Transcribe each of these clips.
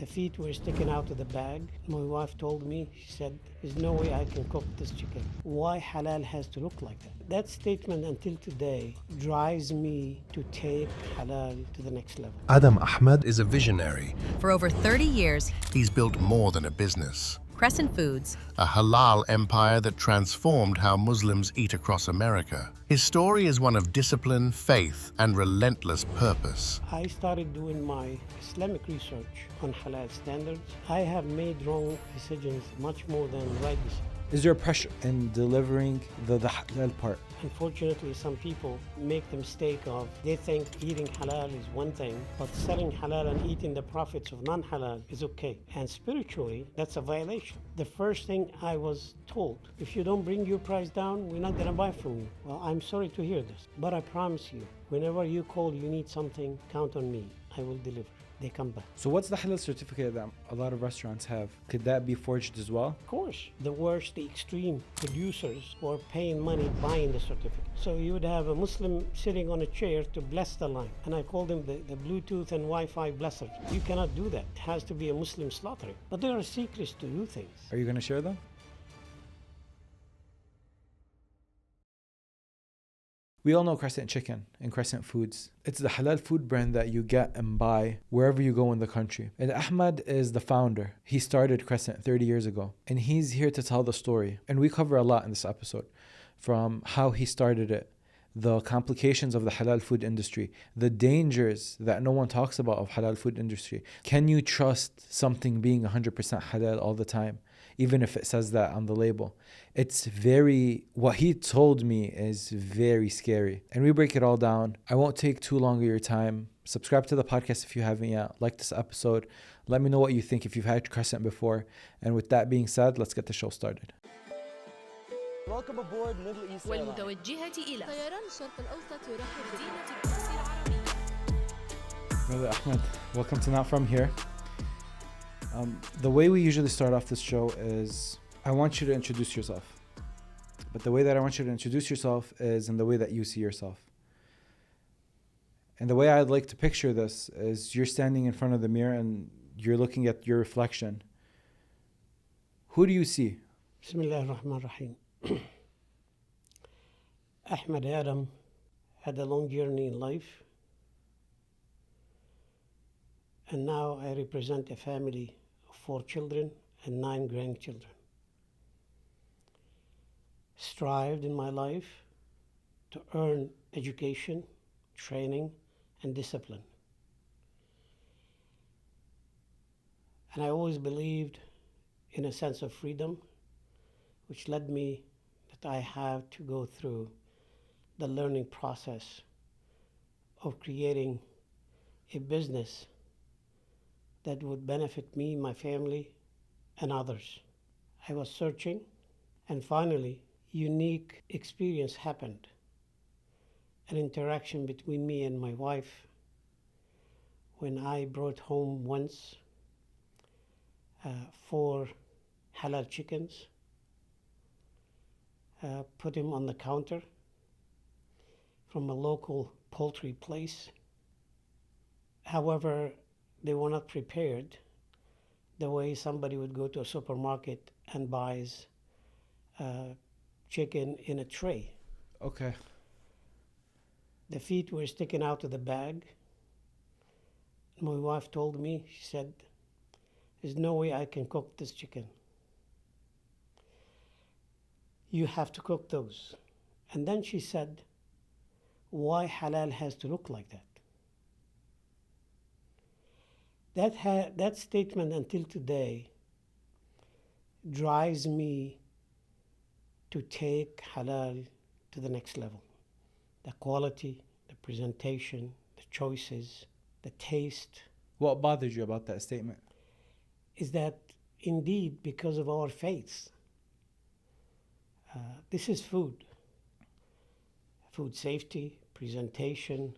The feet were sticking out of the bag. My wife told me, she said, there's no way I can cook this chicken. Why halal has to look like that? That statement until today drives me to take halal to the next level. Ahmad is a visionary. For over 30 years, He's built more than a business, Crescent Foods, a halal empire that transformed how Muslims eat across America. His story is one of discipline, faith, and relentless purpose. I started doing my Islamic research on halal standards. I have made wrong decisions much more than right decisions. Is there a pressure in delivering the halal part? Unfortunately, some people make the mistake of they think eating halal is one thing, but selling halal and eating the profits of non-halal is okay. And spiritually, that's a violation. The first thing I was told, if you don't bring your price down, we're not gonna buy from you. Well, I'm sorry to hear this, but I promise you, whenever you call, you need something, count on me. I will deliver. They come back. So what's the halal certificate that a lot of restaurants have? Could that be forged as well? Of course, the worst, the extreme producers who are paying money buying the certificate. So you would have a Muslim sitting on a chair to bless the line. And I call them the Bluetooth and Wi-Fi blessers. You cannot do that. It has to be a Muslim slaughtering. But there are secrets to do things. Are you going to share them? We all know Crescent Chicken and Crescent Foods. It's the halal food brand that you get and buy wherever you go in the country. And Ahmad is the founder. He started Crescent 30 years ago. And he's here to tell the story. And we cover a lot in this episode. From how he started it, the complications of the halal food industry, the dangers that no one talks about of halal food industry. Can you trust something being 100% halal all the time? Even if it says that on the label. What he told me is very scary. And we break it all down. I won't take too long of your time. Subscribe to the podcast if you haven't yet. Like this episode. Let me know what you think if you've had Crescent before. And with that being said, let's get the show started. Welcome aboard Middle East Airlines. والمتوجهة إلى طيران الشرق الأوسط يرحب مدينة القدس العربية. Brother Ahmad, welcome to Not From Here. The way we usually start off this show is I want you to introduce yourself. But the way that I want you to introduce yourself is in the way that you see yourself. And the way I'd like to picture this is you're standing in front of the mirror and you're looking at your reflection. Who do you see? Bismillah ar-Rahman ar-Rahim. Ahmad Adam had a long journey in life. And now I represent a family of 4 children and 9 grandchildren. Strived in my life to earn education, training, and discipline. And I always believed in a sense of freedom, which led me that I have to go through the learning process of creating a business that would benefit me, my family, and others. I was searching, and finally, unique experience happened. An interaction between me and my wife when I brought home once 4 halal chickens, put them on the counter from a local poultry place. However, they were not prepared the way somebody would go to a supermarket and buys chicken in a tray. Okay. The feet were sticking out of the bag. My wife told me, she said, there's no way I can cook this chicken. You have to cook those. And then she said, why halal has to look like that? That statement until today drives me to take halal to the next level. The quality, the presentation, the choices, the taste. What bothered you about that statement? Is that indeed because of our faiths. This is food. Food safety, presentation.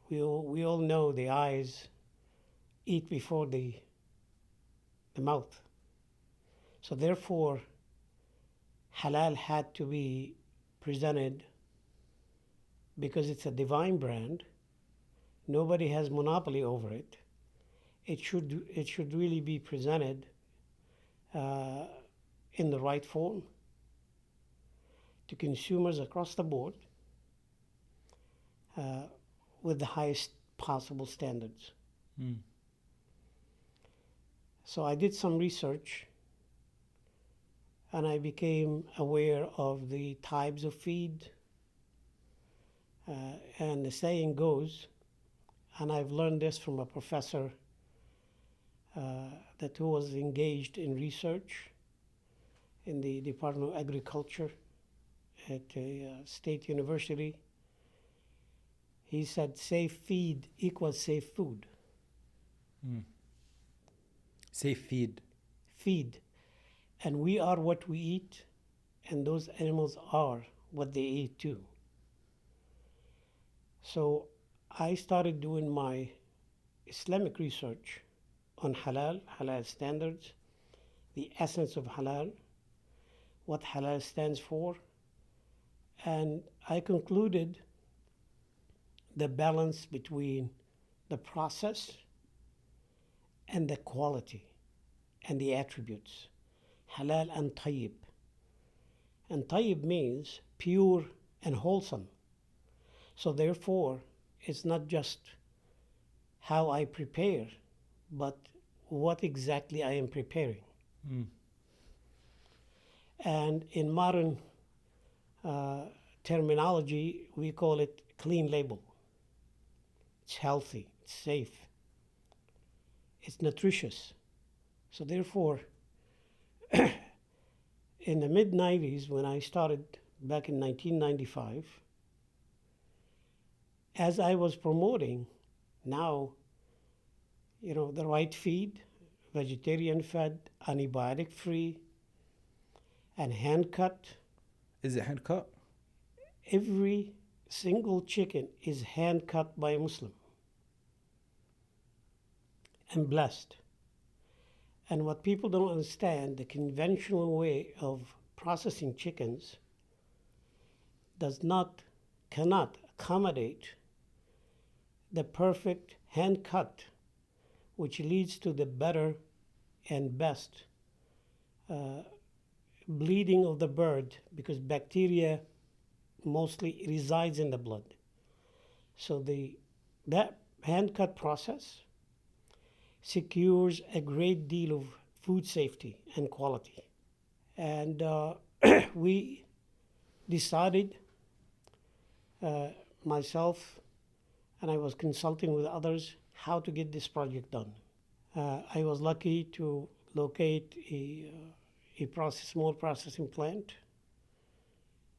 We all know the eyes eat before the mouth. So therefore, halal had to be presented because it's a divine brand. Nobody has monopoly over it. it should really be presented in the right form to consumers across the board with the highest possible standards. So I did some research and I became aware of the types of feed. And the saying goes, and I've learned this from a professor that who was engaged in research in the Department of Agriculture at a state university. He said, safe feed equals safe food. Safe feed. Feed. And we are what we eat, and those animals are what they eat too. So I started doing my Islamic research on halal, halal standards, the essence of halal, what halal stands for, and I concluded the balance between the process and the quality and the attributes. Halal and tayyib. And tayyib means pure and wholesome. So therefore, it's not just how I prepare, but what exactly I am preparing. And in modern terminology, we call it clean label. It's healthy, it's safe, it's nutritious. So therefore, in the mid-90s, when I started back in 1995, as I was promoting now, the right feed, vegetarian fed, antibiotic free, and hand cut. Is it hand cut? Every single chicken is hand cut by a Muslim and blessed. And what people don't understand, the conventional way of processing chickens cannot accommodate the perfect hand cut, which leads to the better and best bleeding of the bird, because bacteria mostly resides in the blood. So that hand cut process secures a great deal of food safety and quality. And we decided, myself, and I was consulting with others, how to get this project done. I was lucky to locate a small processing plant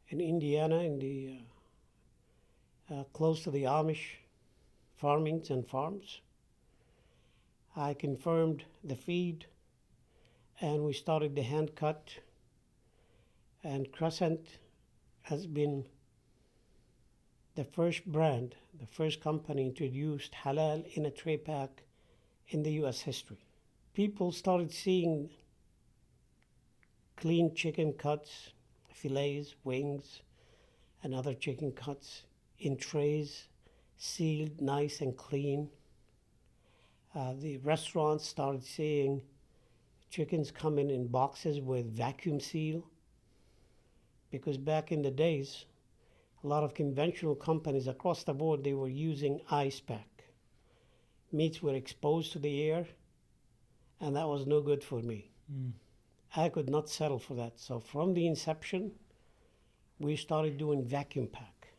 in Indiana, in the close to the Amish farmings and farms. I confirmed the feed, and we started the hand cut. And Crescent has been the first brand, the first company introduced halal in a tray pack in the US history. People started seeing clean chicken cuts, fillets, wings, and other chicken cuts in trays, sealed nice and clean. The restaurants started seeing chickens coming in boxes with vacuum seal, because back in the days, a lot of conventional companies across the board, they were using ice pack. Meats were exposed to the air, and that was no good for me. I could not settle for that. So from the inception, we started doing vacuum pack.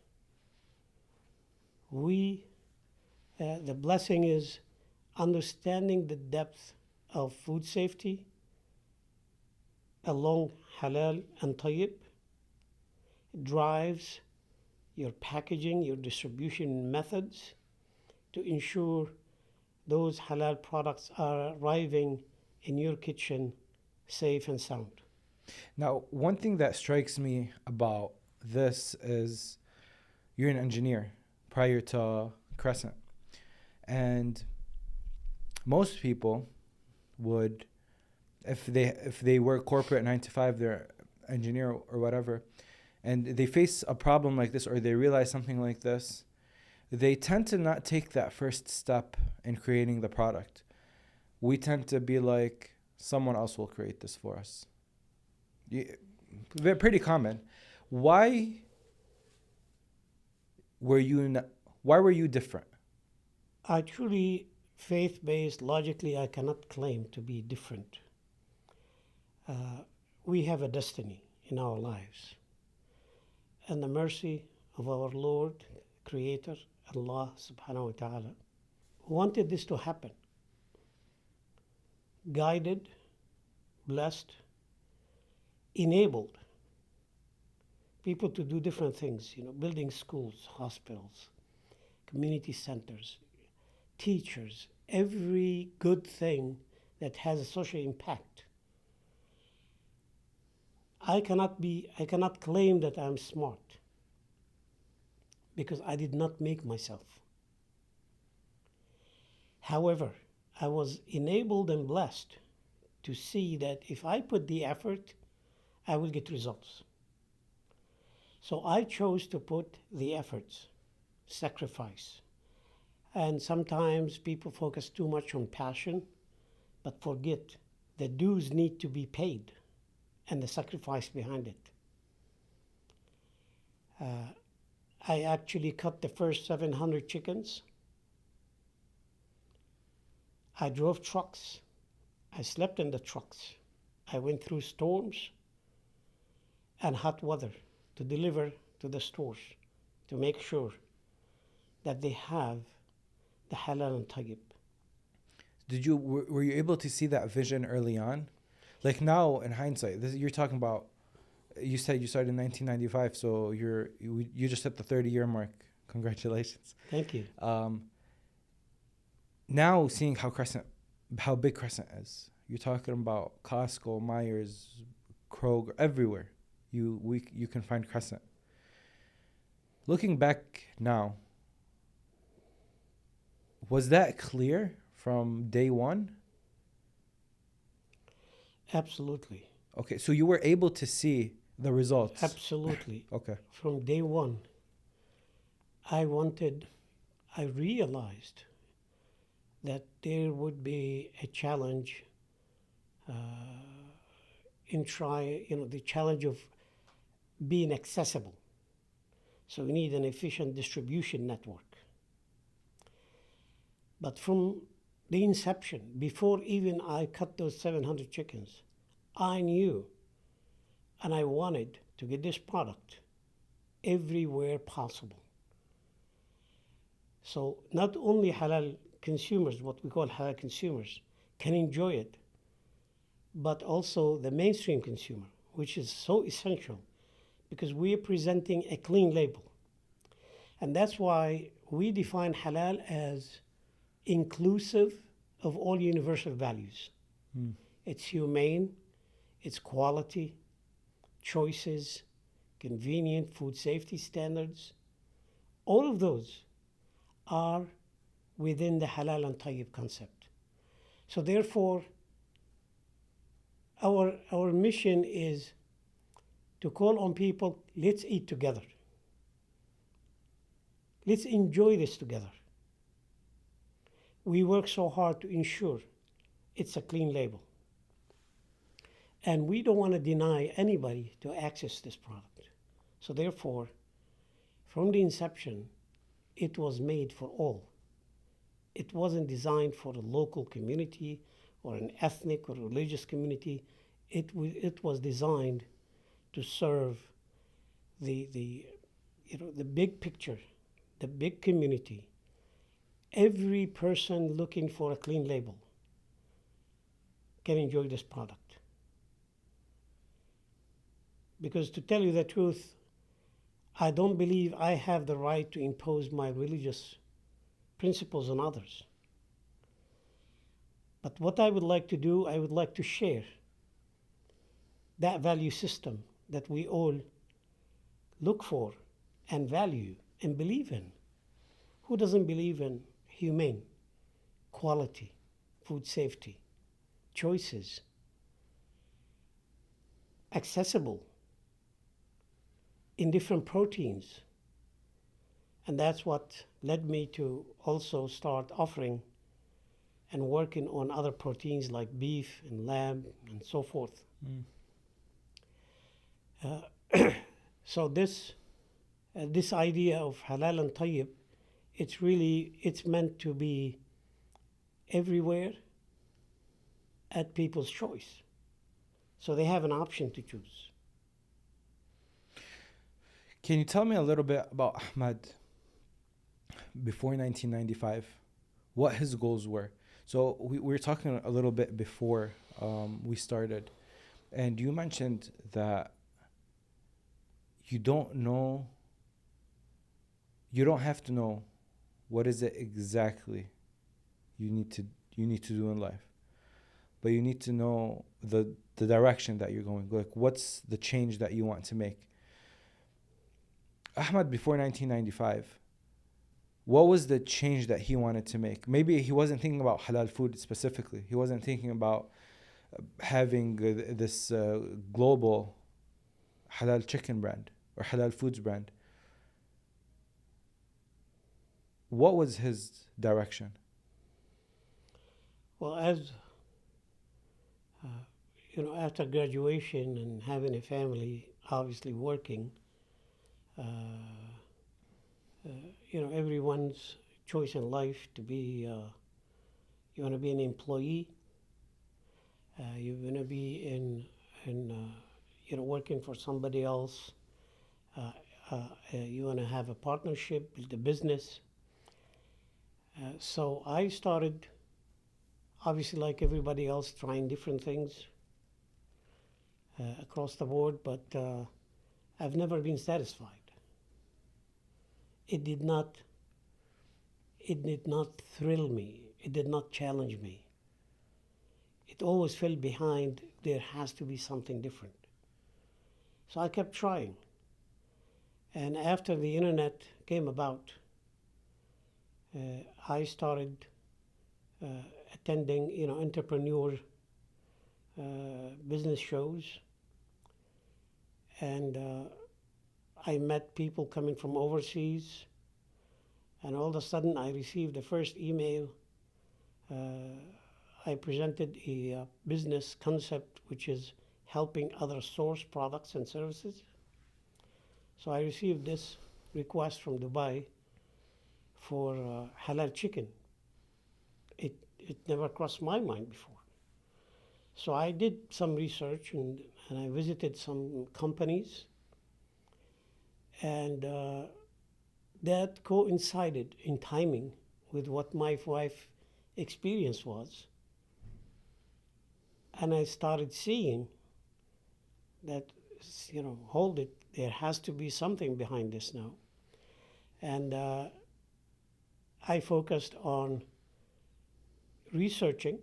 The blessing is understanding the depth of food safety along halal and tayyib drives your packaging, your distribution methods to ensure those halal products are arriving in your kitchen safe and sound. Now, one thing that strikes me about this is you're an engineer prior to Crescent. And most people would, if they work corporate 9 to 5, they're engineer or whatever, and they face a problem like this or they realize something like this, they tend to not take that first step in creating the product. we tend to be like, someone else will create this for us. Pretty common. Why were you different? I truly, faith-based, logically, I cannot claim to be different. We have a destiny in our lives. And the mercy of our Lord, Creator, Allah subhanahu wa ta'ala, wanted this to happen. Guided, blessed, enabled people to do different things, building schools, hospitals, community centers, teachers, every good thing that has a social impact. I cannot claim that I'm smart because I did not make myself. However, I was enabled and blessed to see that if I put the effort, I will get results. So I chose to put the efforts, sacrifice. And sometimes people focus too much on passion, but forget the dues need to be paid and the sacrifice behind it. I actually cut the first 700 chickens. I drove trucks. I slept in the trucks. I went through storms and hot weather to deliver to the stores to make sure that they have the halal and tayyib. Were you able to see that vision early on? Like now, in hindsight, you're talking about. You said you started in 1995, so you just hit the 30-year mark. Congratulations. Thank you. Now seeing how big Crescent is, you're talking about Costco, Myers, Kroger, everywhere. You can find Crescent. Looking back now, was that clear from day one? Absolutely. Okay, so you were able to see the results. Absolutely. Okay. From day one, I realized that there would be a challenge the challenge of being accessible. So we need an efficient distribution network. But from the inception, before even I cut those 700 chickens, I knew and I wanted to get this product everywhere possible. So not only halal consumers, what we call halal consumers, can enjoy it, but also the mainstream consumer, which is so essential because we are presenting a clean label. And that's why we define halal as inclusive of all universal values. It's humane, it's quality, choices, convenient food safety standards. All of those are within the halal and tayyib concept. So therefore, our mission is to call on people, let's eat together. Let's enjoy this together. We work so hard to ensure it's a clean label. And we don't want to deny anybody to access this product. So therefore, from the inception, it was made for all. It wasn't designed for a local community or an ethnic or religious community. It was designed to serve the big picture, the big community. Every person looking for a clean label can enjoy this product. Because to tell you the truth, I don't believe I have the right to impose my religious principles on others. But what I would like to do, I would like to share that value system that we all look for and value and believe in. Who doesn't believe in humane, quality, food safety, choices, accessible in different proteins? And that's what led me to also start offering and working on other proteins like beef and lamb and so forth. So this idea of halal and tayyib, it's meant to be everywhere at people's choice. So they have an option to choose. Can you tell me a little bit about Ahmad before 1995? What his goals were? So we were talking a little bit before we started, and you mentioned that you don't have to know what is it exactly you need to do in life, but you need to know the direction that you're going. Like, what's the change that you want to make? Ahmad, before 1995, what was the change that he wanted to make? Maybe he wasn't thinking about halal food specifically. He wasn't thinking about having this global halal chicken brand or halal foods brand. What was his direction? Well, as after graduation and having a family, obviously working, everyone's choice in life to be, you want to be an employee, you want to be working for somebody else, you want to have a partnership, build a business. So I started, obviously like everybody else, trying different things across the board, but I've never been satisfied. It did not thrill me. It did not challenge me. It always fell behind. There has to be something different. So I kept trying. And after the internet came about, I started attending, entrepreneur business shows, and I met people coming from overseas, and all of a sudden I received the first email. I presented a business concept which is helping others source products and services. So I received this request from Dubai for halal chicken. It never crossed my mind before. So I did some research and I visited some companies, and that coincided in timing with what my wife's experience was. And I started seeing that, hold it, there has to be something behind this now. And I focused on researching,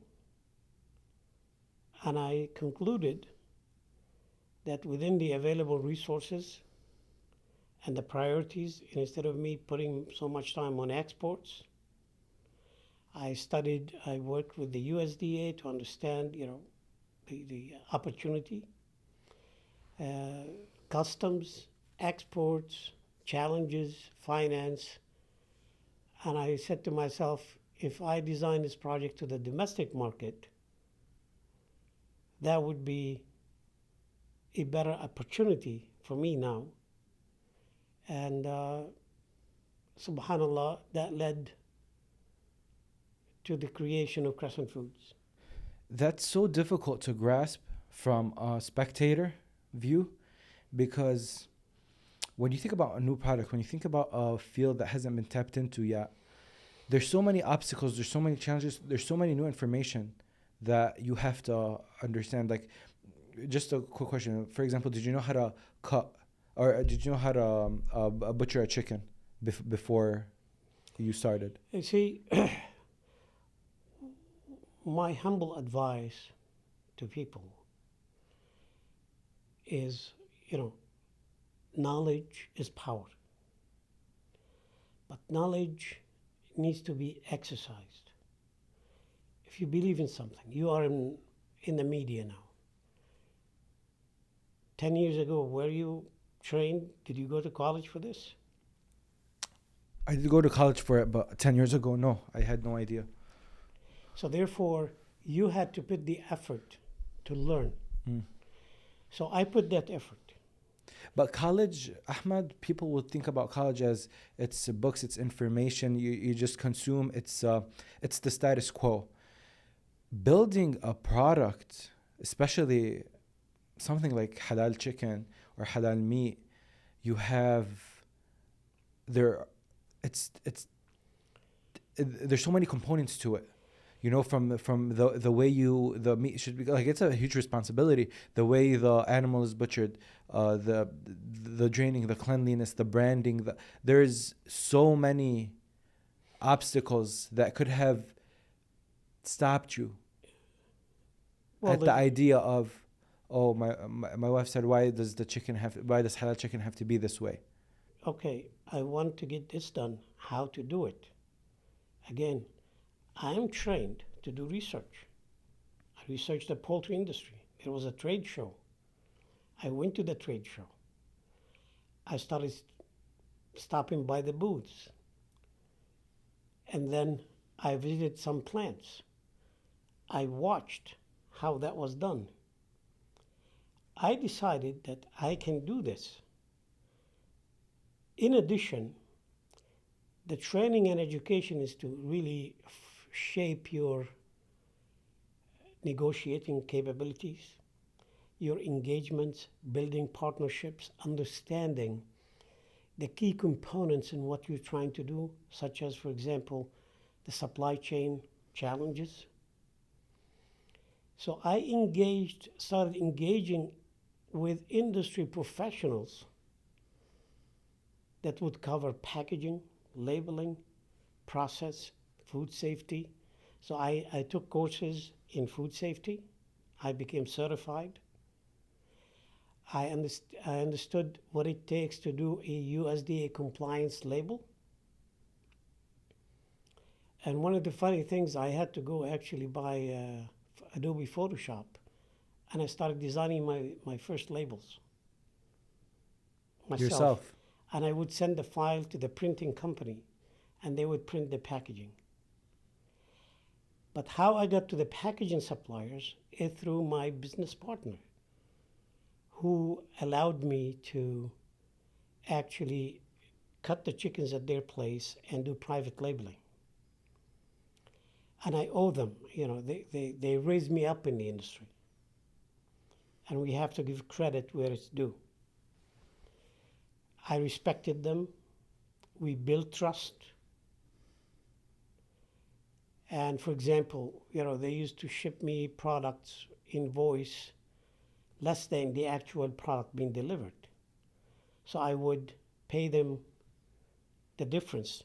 and I concluded that within the available resources and the priorities, instead of me putting so much time on exports, I worked with the USDA to understand, the opportunity, customs, exports, challenges, finance. And I said to myself, if I design this project to the domestic market, that would be a better opportunity for me now. And subhanallah, that led to the creation of Crescent Foods. That's so difficult to grasp from a spectator view, because when you think about a new product, when you think about a field that hasn't been tapped into yet, there's so many obstacles, there's so many challenges, there's so many new information that you have to understand. Like, just a quick question. For example, did you know how to cut, or did you know how to butcher a chicken before you started? You see, my humble advice to people is, knowledge is power. But knowledge needs to be exercised. If you believe in something, you are in the media now. 10 years ago, were you trained? Did you go to college for this? I did go to college for it, but 10 years ago, no, I had no idea. So therefore, you had to put the effort to learn. So I put that effort. But college, Ahmad, people would think about college as it's books, it's information, you just consume, it's the status quo. Building a product, especially something like halal chicken or halal meat, you have there it's there's so many components to it. You know, from the way the meat should be, like, it's a huge responsibility. The way the animal is butchered, the draining, the cleanliness, the branding. There's so many obstacles that could have stopped you at the idea of, oh, my wife said, why does halal chicken have to be this way? Okay, I want to get this done. How to do it? Again, I am trained to do research. I researched the poultry industry. There was a trade show. I went to the trade show. I started stopping by the booths. And then I visited some plants. I watched how that was done. I decided that I can do this. In addition, the training and education is to really shape your negotiating capabilities, your engagements, building partnerships, understanding the key components in what you're trying to do, such as, for example, the supply chain challenges. So I started engaging with industry professionals that would cover packaging, labeling, process, food safety. So I took courses in food safety. I became certified. I understood what it takes to do a USDA compliance label. And one of the funny things, I had to go actually buy Adobe Photoshop, and I started designing my first labels myself. Yourself? And I would send the file to the printing company, and they would print the packaging. But how I got to the packaging suppliers is through my business partner, who allowed me to actually cut the chickens at their place and do private labeling. And I owe them, they raised me up in the industry. And we have to give credit where it's due. I respected them. We built trust. And for example, they used to ship me products, invoice less than the actual product being delivered. So I would pay them the difference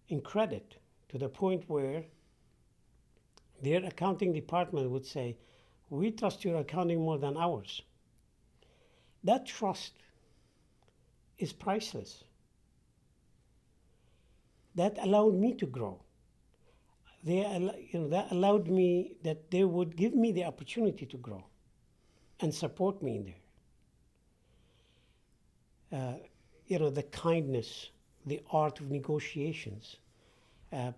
in credit, to the point where their accounting department would say, we trust your accounting more than ours. That trust is priceless. That allowed me to grow. That allowed me, that they would give me the opportunity to grow and support me in there. The kindness, the art of negotiations,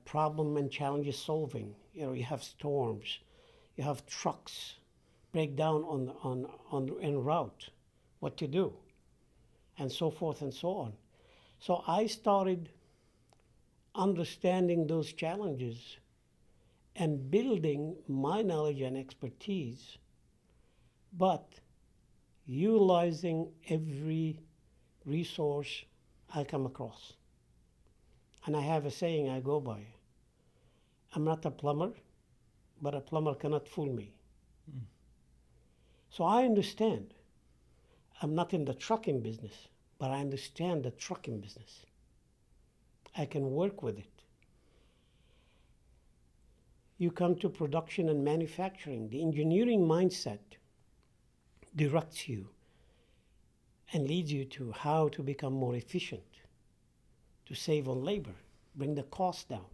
problem and challenges solving. You have storms, you have trucks break down en route, what to do, and so forth and so on. So I started understanding those challenges and building my knowledge and expertise, but utilizing every resource I come across. And I have a saying I go by. I'm not a plumber, but a plumber cannot fool me. So I understand. I'm not in the trucking business, but I understand the trucking business. I can work with it. You come to production and manufacturing. The engineering mindset directs you and leads you to how to become more efficient, to save on labor, bring the cost down.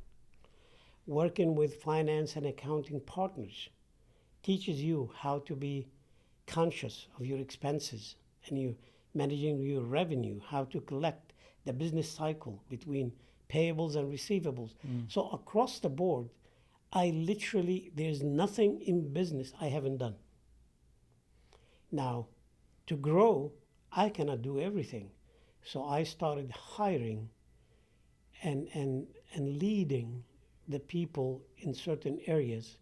Working with finance and accounting partners teaches you how to be conscious of your expenses and you managing your revenue, how to collect the business cycle between payables and receivables. So across the board, there's nothing in business I haven't done. Now, to grow, I cannot do everything. So I started hiring and leading the people in certain areas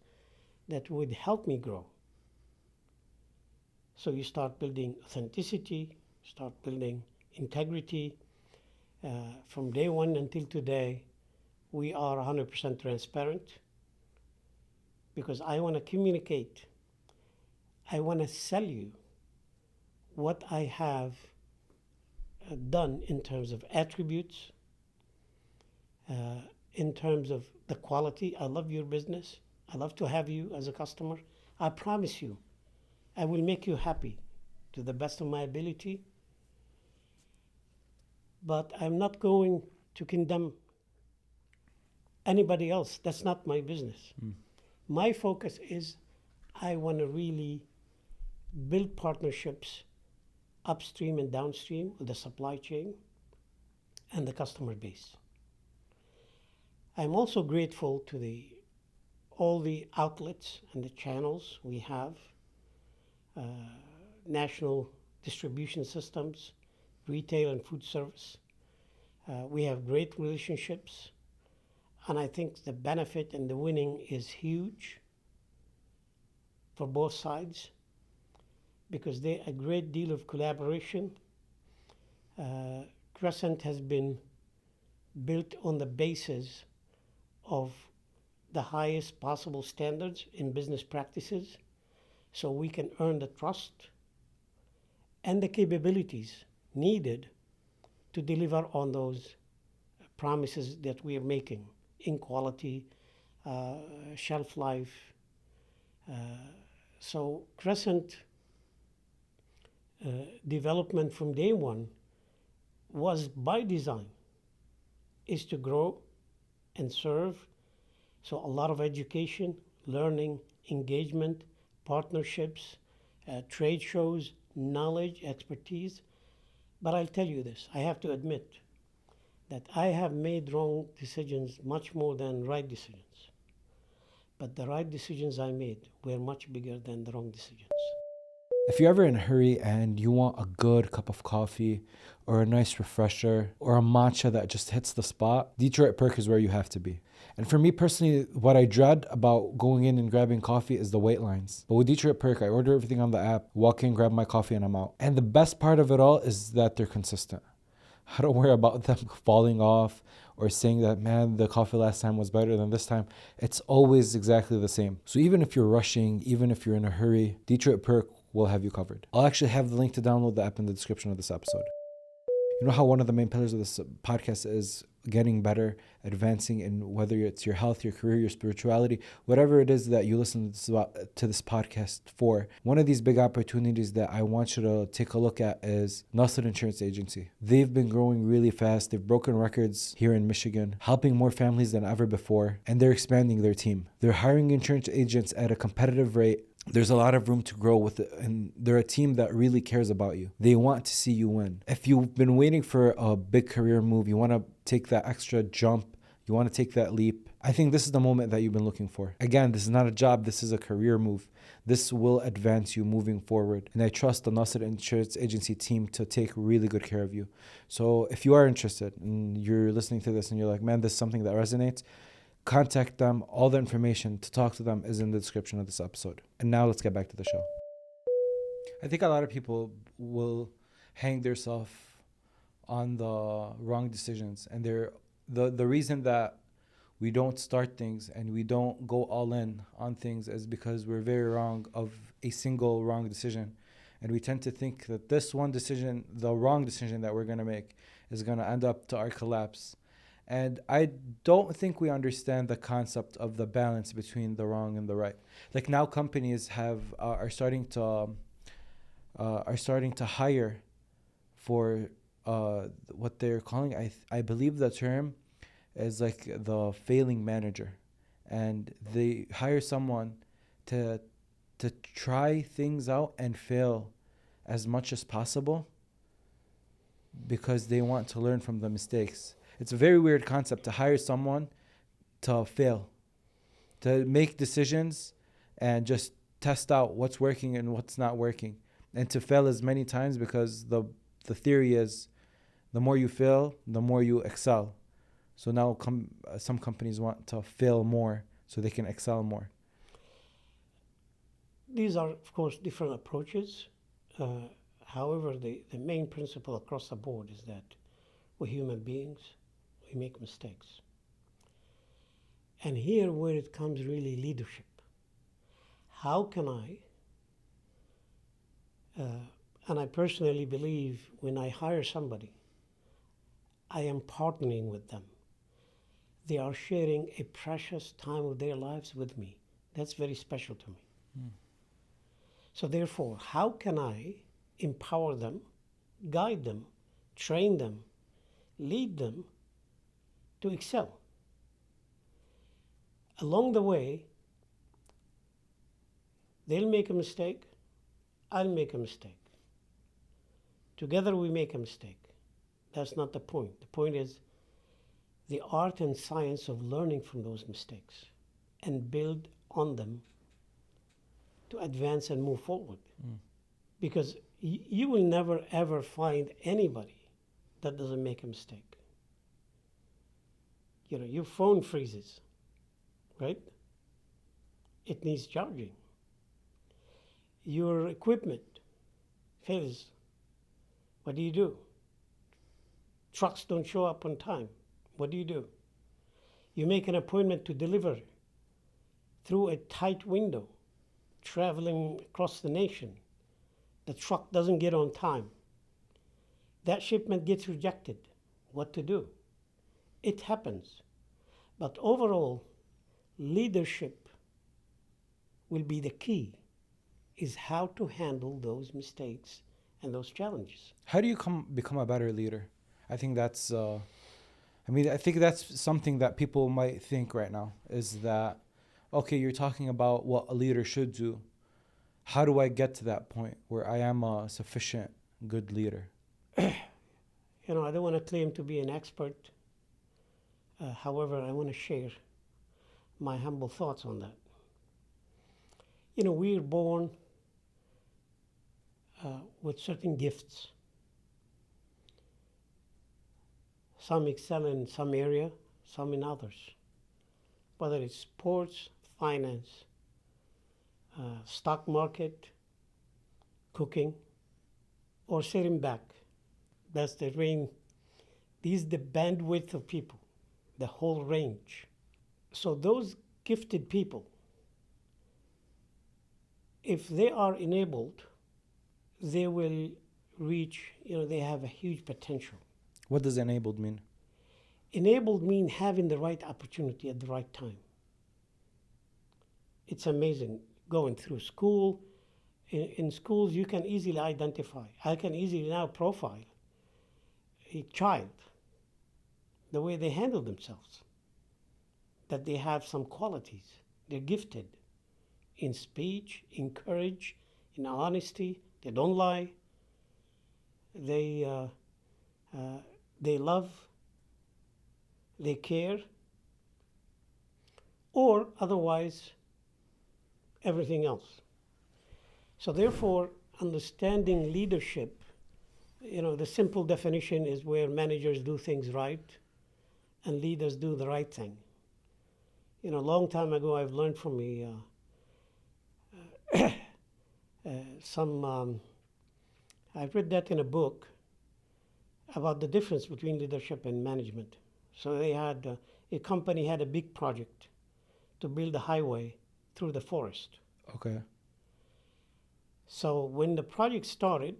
that would help me grow. So you start building authenticity, start building integrity. From day one until today, we are 100% transparent because I want to communicate. I want to sell you what I have done in terms of attributes, in terms of the quality. I love your business. I love to have you as a customer. I promise you, I will make you happy to the best of my ability. But I'm not going to condemn anybody else. That's not my business. My focus is I want to really build partnerships upstream and downstream of the supply chain and the customer base. I'm also grateful to all the outlets and the channels we have, national distribution systems, retail and food service. We have great relationships, and I think the benefit and the winning is huge for both sides because there's a great deal of collaboration. Crescent has been built on the basis of the highest possible standards in business practices, so we can earn the trust and the capabilities needed to deliver on those promises that we are making in quality, shelf life. So Crescent development from day one was by design, is to grow and serve. So a lot of education, learning, engagement, partnerships, trade shows, knowledge, expertise. But I'll tell you this, I have to admit that I have made wrong decisions much more than right decisions. But the right decisions I made were much bigger than the wrong decisions. If you're ever in a hurry and you want a good cup of coffee or a nice refresher or a matcha that just hits the spot, Detroit Perk is where you have to be. And for me personally, what I dread about going in and grabbing coffee is the wait lines. But with Detroit Perk, I order everything on the app, walk in, grab my coffee, and I'm out. And the best part of it all is that they're consistent. I don't worry about them falling off or saying that, man, the coffee last time was better than this time. It's always exactly the same. So even if you're rushing, even if you're in a hurry, Detroit Perk will have you covered. I'll actually have the link to download the app in the description of this episode. You know how one of the main pillars of this podcast is getting better, advancing in whether it's your health, your career, your spirituality, whatever it is that you listen to this podcast for. One of these big opportunities that I want you to take a look at is Nasser Insurance Agency. They've been growing really fast. They've broken records here in Michigan, helping more families than ever before, and they're expanding their team. They're hiring insurance agents at a competitive rate. There's a lot of room to grow with it, and they're a team that really cares about you. They want to see you win. If you've been waiting for a big career move, you want to take that extra jump, you want to take that leap, I think this is the moment that you've been looking for. Again, this is not a job, this is a career move. This will advance you moving forward. And I trust the Nasser Insurance Agency team to take really good care of you. So if you are interested and you're listening to this and you're like, man, this is something that resonates, contact them. All the information to talk to them is in the description of this episode. And now let's get back to the show. I think a lot of people will hang themselves on the wrong decisions. And the reason that we don't start things and we don't go all in on things is because we're very wrong of a single wrong decision. And we tend to think that this one decision, the wrong decision that we're going to make, is going to end up to our collapse. And I don't think we understand the concept of the balance between the wrong and the right. Like now, companies are starting to hire for what they're calling. I believe the term is like the failing manager, and they hire someone to try things out and fail as much as possible because they want to learn from the mistakes. It's a very weird concept to hire someone to fail. to make decisions and just test out what's working and what's not working, and to fail as many times, because the theory is the more you fail, the more you excel. So now some companies want to fail more so they can excel more. These are, of course, different approaches. However, the main principle across the board is that we're human beings, we make mistakes. And here where it comes really leadership. How can I, and I personally believe when I hire somebody, I am partnering with them. They are sharing a precious time of their lives with me. That's very special to me. So therefore, how can I empower them, guide them, train them, lead them to excel? Along the way, they'll make a mistake, I'll make a mistake. Together we make a mistake. That's not the point. The point is the art and science of learning from those mistakes and build on them to advance and move forward. Because you will never ever find anybody that doesn't make a mistake. You know, your phone freezes, right? It needs charging. Your equipment fails. What do? Trucks don't show up on time. What do? You make an appointment to deliver through a tight window, traveling across the nation. The truck doesn't get on time. That shipment gets rejected. What to do? It happens. But overall, leadership will be the key, is how to handle those mistakes and those challenges. How do you become a better leader? I think that's, I think that's something that people might think right now, is that, okay, you're talking about what a leader should do. How do I get to that point where I am a sufficient good leader? You know, I don't want to claim to be an expert. However, I want to share my humble thoughts on that. You know, we're born with certain gifts. Some excel in some area, some in others. Whether it's sports, finance, stock market, cooking, or sitting back. That's the range. This is the bandwidth of people, the whole range. So those gifted people, if they are enabled, they will reach, they have a huge potential. What does enabled mean? Enabled means having the right opportunity at the right time. It's amazing. Going through school, in schools you can easily identify. I can easily now profile a child, the way they handle themselves, that they have some qualities. They're gifted in speech, in courage, in honesty. They don't lie. They love. They care. Or otherwise, everything else. So therefore, understanding leadership, the simple definition is where managers do things right and leaders do the right thing. A long time ago, I've learned from I've read that in a book about the difference between leadership and management. So they had, a company had a big project to build a highway through the forest. Okay. So when the project started,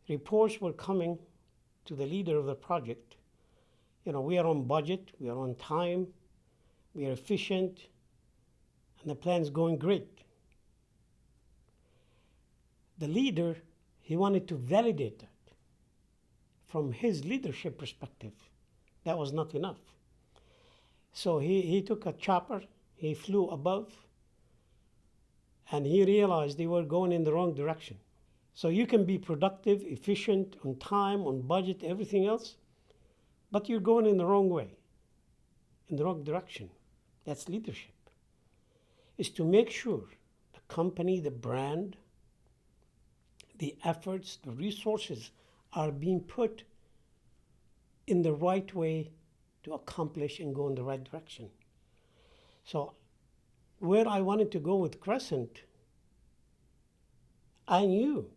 reports were coming to the leader of the project. We are on budget, we are on time, we are efficient, and the plan's going great. The leader, he wanted to validate that. From his leadership perspective, that was not enough. So he took a chopper, he flew above, and he realized they were going in the wrong direction. So you can be productive, efficient, on time, on budget, everything else, but you're going in the wrong way, in the wrong direction. That's leadership. is to make sure the company, the brand, the efforts, the resources are being put in the right way to accomplish and go in the right direction. So where I wanted to go with Crescent, I knew.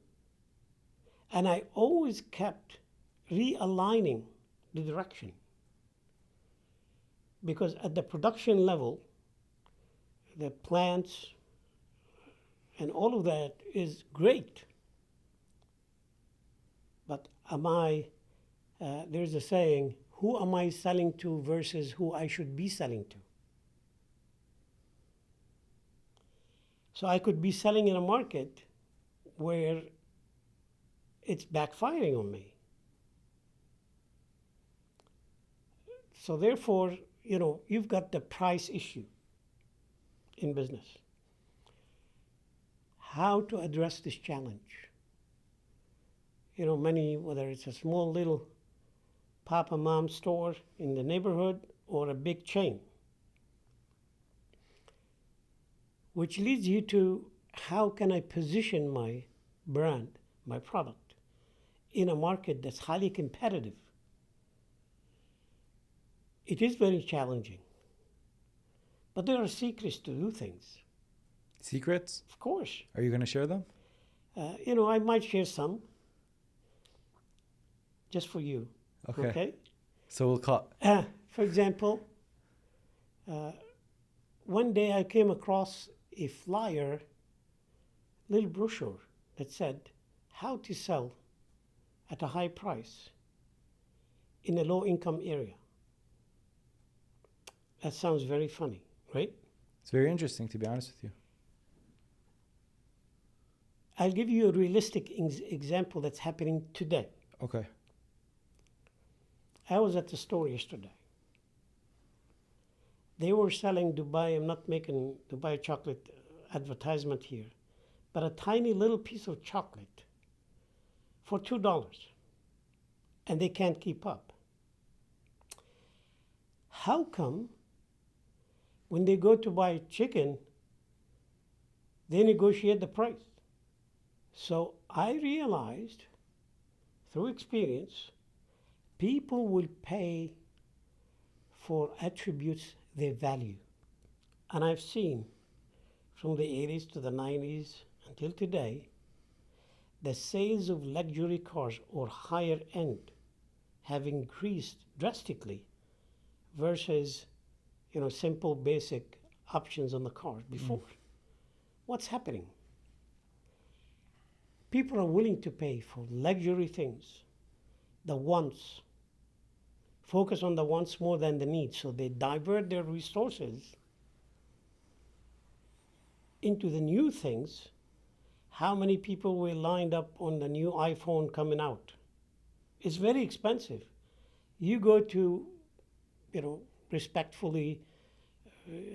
And I always kept realigning the direction. Because at the production level, the plants and all of that is great. But there's a saying, who am I selling to versus who I should be selling to? So I could be selling in a market where it's backfiring on me. So therefore, you've got the price issue in business. How to address this challenge? Whether it's a small little papa mom store in the neighborhood or a big chain, which leads you to how can I position my brand, my product, in a market that's highly competitive. It is very challenging, but there are secrets to do things. Secrets? Of course. Are you going to share them? I might share some, just for you. Okay. So we'll cut. For example, one day I came across a flyer, little brochure that said how to sell at a high price in a low-income area. That sounds very funny, right? It's very interesting, to be honest with you. I'll give you a realistic example that's happening today. Okay. I was at the store yesterday. They were selling Dubai. I'm not making Dubai chocolate advertisement here, but a tiny little piece of chocolate for $2, and they can't keep up. How come when they go to buy chicken, they negotiate the price? So I realized through experience, people will pay for attributes they value. And I've seen from the 80s to the 90s until today, the sales of luxury cars or higher end have increased drastically versus simple basic options on the cars before. What's happening? People are willing to pay for luxury things, the wants, focus on the wants more than the needs, so they divert their resources into the new things. How many people were lined up on the new iPhone coming out? It's very expensive. You go to, respectfully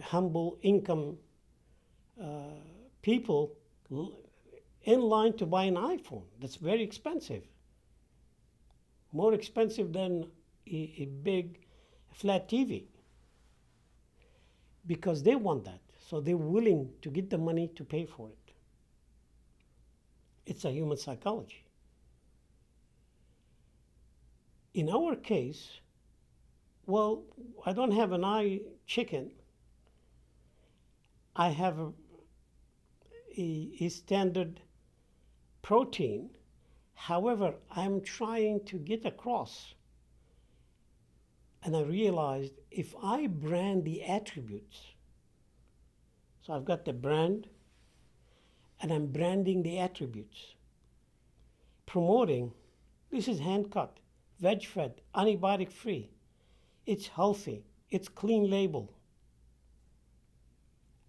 humble income people in line to buy an iPhone. That's very expensive. More expensive than a big flat TV. Because they want that. So they're willing to get the money to pay for it. It's a human psychology. In our case, well, I don't have an chicken. I have a standard protein. However, I'm trying to get across. And I realized if I brand the attributes, so I've got the brand, and I'm branding the attributes, promoting, this is hand-cut, veg-fed, antibiotic-free, it's healthy, it's clean label.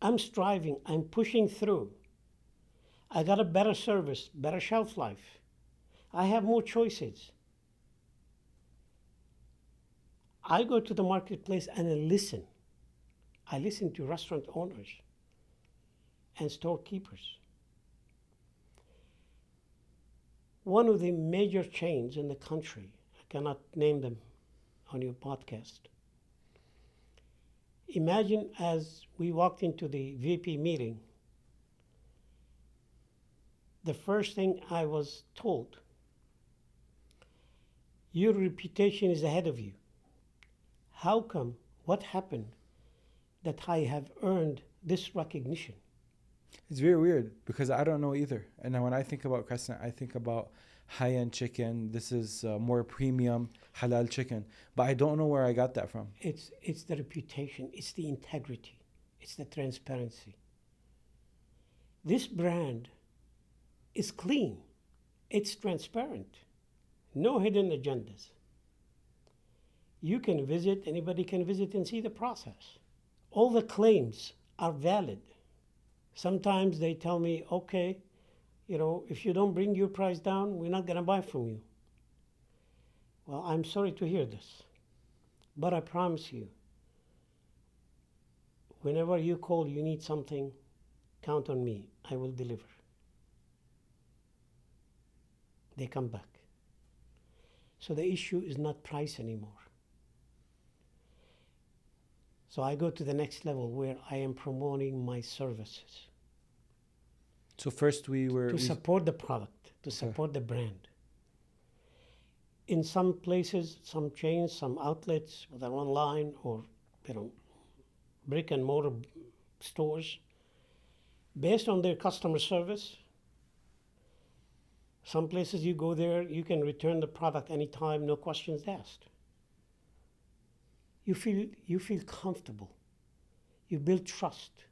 I'm striving, I'm pushing through. I got a better service, better shelf life. I have more choices. I go to the marketplace and I listen. I listen to restaurant owners and storekeepers. One of the major chains in the country, I cannot name them on your podcast, Imagine as we walked into the VP meeting, the first thing I was told, your reputation is ahead of you. How come? What happened that I have earned this recognition? It's very weird because I don't know either. And then when I think about Crescent, I think about high-end chicken. This is more premium halal chicken, but I don't know where I got that from. It's the reputation, it's the integrity, it's the transparency. This brand is clean, it's transparent, no hidden agendas. You can visit, anybody can visit and see the process. All the claims are valid. Sometimes they tell me, okay, if you don't bring your price down, we're not going to buy from you. Well, I'm sorry to hear this, but I promise you, whenever you call, you need something, count on me, I will deliver. They come back. So the issue is not price anymore. So I go to the next level where I am promoting my services. So first To support the product, to support the brand. In some places, some chains, some outlets, whether online or brick and mortar stores, based on their customer service, some places you go there, you can return the product anytime, no questions asked. You feel comfortable. You build trust.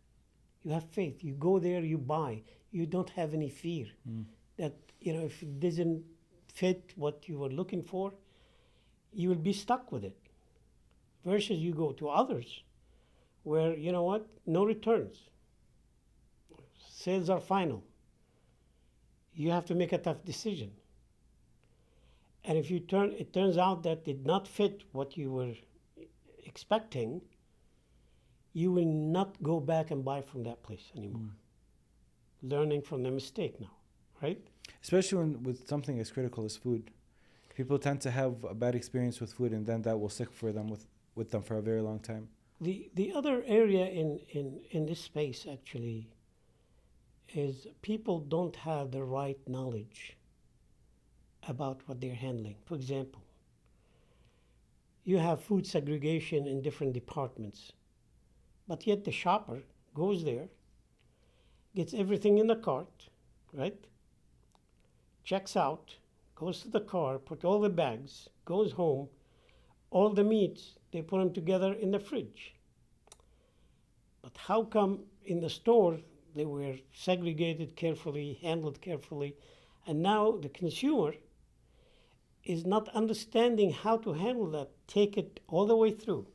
You have faith. You go there, you buy. You don't have any fear that if it doesn't fit what you were looking for, you will be stuck with it. Versus you go to others where, no returns. Sales are final. You have to make a tough decision. And if it turns out that did not fit what you were expecting, you will not go back and buy from that place anymore. Learning from the mistake now, right? Especially with something as critical as food. People tend to have a bad experience with food, and then that will stick for them with them for a very long time. The other area in this space actually is people don't have the right knowledge about what they're handling. For example, you have food segregation in different departments, but yet the shopper goes there, gets everything in the cart, right? Checks out, goes to the car, put all the bags, goes home, all the meats, they put them together in the fridge. But how come in the store they were segregated carefully, handled carefully, and now the consumer is not understanding how to handle that, take it all the way through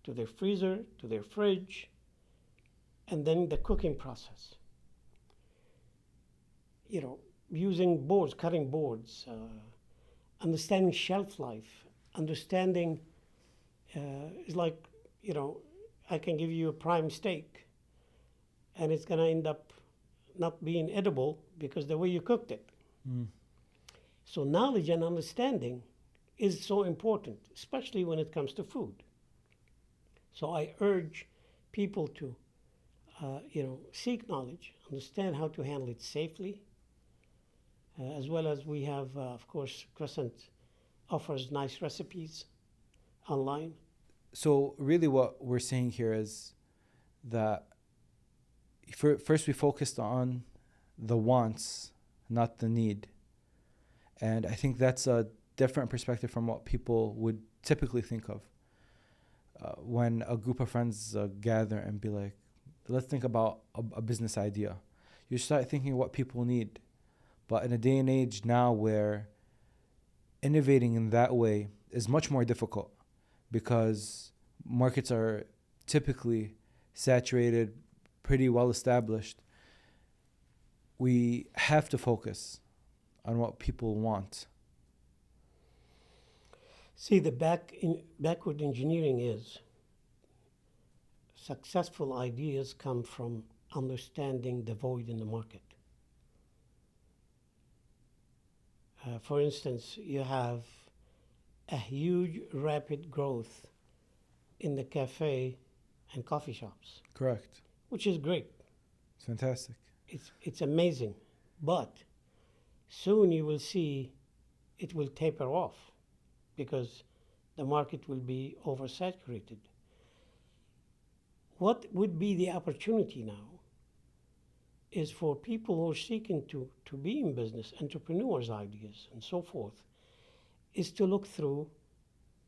to their freezer, to their fridge, and then the cooking process. Using boards, cutting boards, understanding shelf life, understanding it's like, I can give you a prime steak and it's going to end up not being edible because the way you cooked it. So knowledge and understanding is so important, especially when it comes to food. So I urge people to, seek knowledge, understand how to handle it safely, as well as we have, of course, Crescent offers nice recipes online. So really what we're saying here is that first we focused on the wants, not the need. And I think that's a different perspective from what people would typically think of. When a group of friends gather and be like, let's think about a business idea. You start thinking what people need. But in a day and age now where innovating in that way is much more difficult because markets are typically saturated, pretty well established, we have to focus on what people want. See, the backward engineering is successful ideas come from understanding the void in the market. For instance, you have a huge rapid growth in the cafe and coffee shops, Correct. which is great. It's fantastic. It's amazing. But soon you will see it will taper off because the market will be oversaturated. What would be the opportunity now is for people who are seeking to be in business, entrepreneurs' ideas, and so forth, is to look through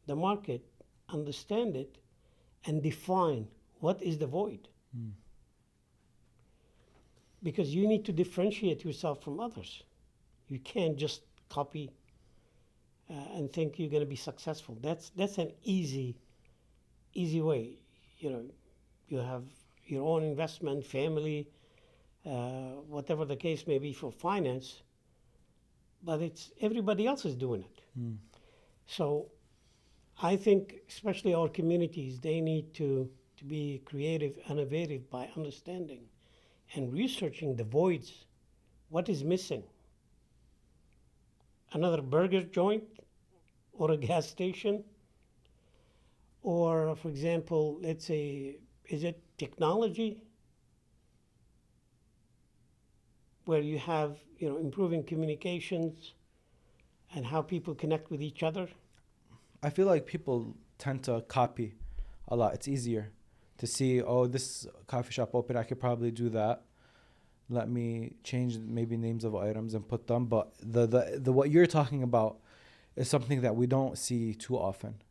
the market, understand it, and define what is the void. Because you need to differentiate yourself from others. You can't just copy and think you're going to be successful. That's an easy way. You know, you have your own investment, family, whatever the case may be for finance, but it's everybody else is doing it. So I think especially our communities, they need to be creative, innovative by understanding and researching the voids. What is missing? Another burger joint or a gas station? Or, for example, let's say, is it technology? Where you have, improving communications and how people connect with each other. I feel like people tend to copy a lot. It's easier to see, oh, this coffee shop open, I could probably do that. Let me change maybe names of items and put them. But the what you're talking about is something that we don't see too often.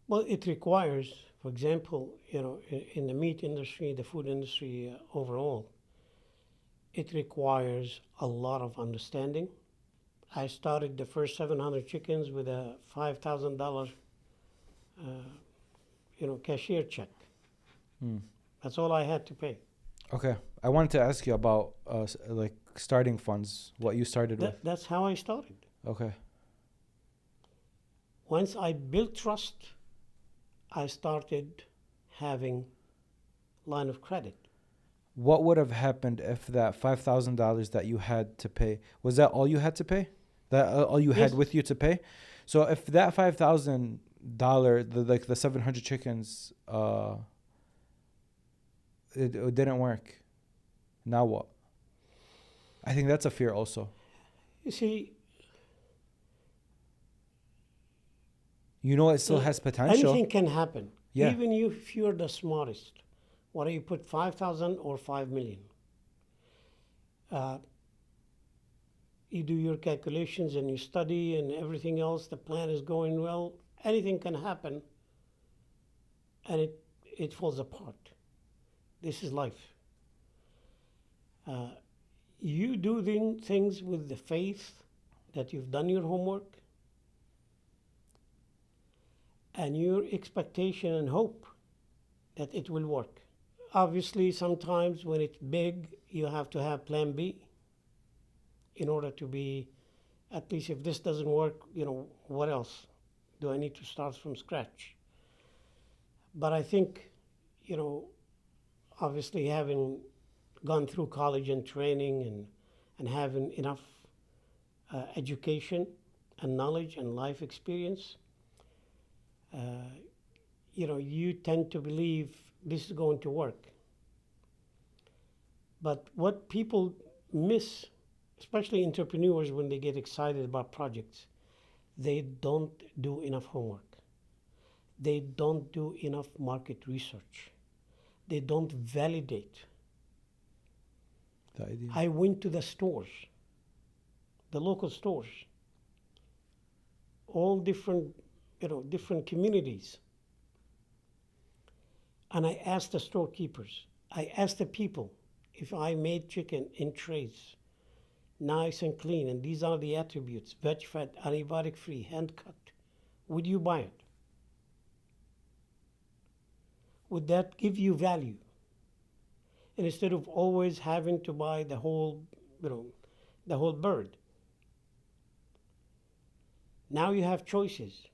Well, it requires, for example, in the meat industry, the food industry overall, it requires a lot of understanding. I started the first 700 chickens with a $5,000, cashier check. That's all I had to pay. Okay, I wanted to ask you about like starting funds, what you started with. That's how I started. Okay. Once I built trust, I started having line of credit. What would have happened if that $5,000 that you had to pay, was that all you had to pay? That all you had Yes. with you to pay? So if that $5,000, the 700 chickens, it didn't work, now what? I think that's a fear also. You see, It still has potential. anything can happen. Yeah. Even if you're the smartest, whether you put 5,000 or 5 million. You do your calculations and you study and everything else, the plan is going well, anything can happen and it falls apart. This is life. You do things with the faith that you've done your homework and your expectation and hope that it will work. Obviously, sometimes when it's big, you have to have plan B in order to be, at least if this doesn't work, what else? Do I need to start from scratch? But I think, obviously having gone through college and training and having enough education and knowledge and life experience, you tend to believe this is going to work. But what people miss, especially entrepreneurs when they get excited about projects, they don't do enough homework. They don't do enough market research. They don't validate. The idea. I went to the stores, the local stores, all different communities. And I asked the storekeepers, I asked the people if I made chicken in trays, nice and clean, and these are the attributes, veg fat, antibiotic free, hand cut, would you buy it? Would that give you value? And instead of always having to buy the whole bird. Now you have choices.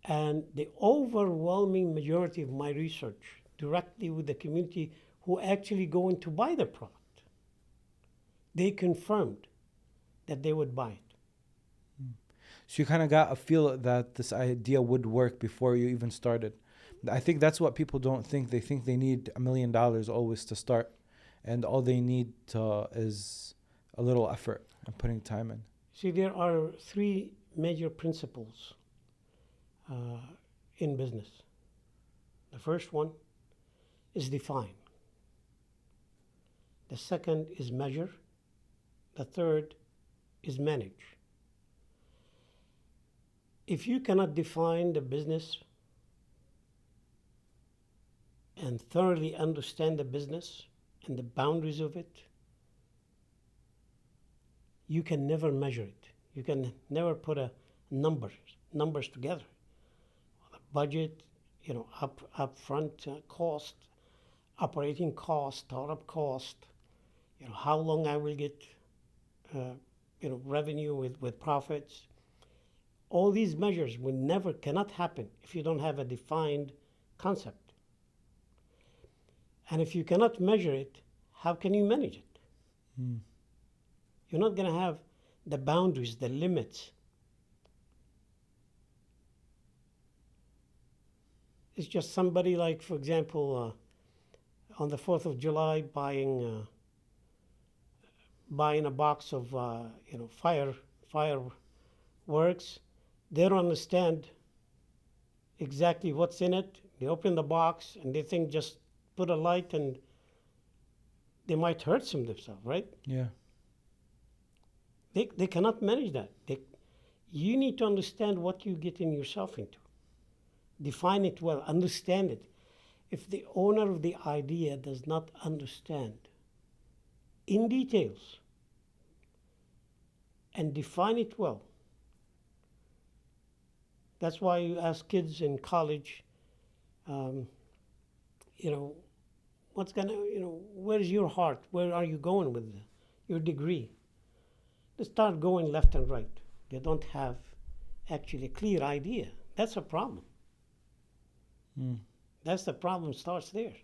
And the overwhelming majority of my research directly with the community who actually going to buy the product, they confirmed that they would buy it. So you kind of got a feel that this idea would work before you even started. I think that's what people don't think. They think they need $1 million always to start, and all they need is a little effort and putting time in. See, there are three major principles in business. The first one is define. The second is measure. The third is manage. If you cannot define the business and thoroughly understand the business and the boundaries of it, you can never measure it. You can never put a numbers together. The budget, upfront cost, operating cost, startup cost, how long I will get, revenue with profits. All these measures cannot happen if you don't have a defined concept. And if you cannot measure it, how can you manage it? You're not going to have the boundaries, the limits. It's just somebody like, for example, on the 4th of July buying a box of fireworks. They don't understand exactly what's in it. They open the box and they think just put a light and they might hurt themselves, right? Yeah. They cannot manage that. You need to understand what you're getting yourself into. Define it well, understand it. If the owner of the idea does not understand in details and define it well, that's why you ask kids in college, where's your heart? Where are you going with your degree? They start going left and right. They don't have actually a clear idea. That's a problem. That's the problem, starts there.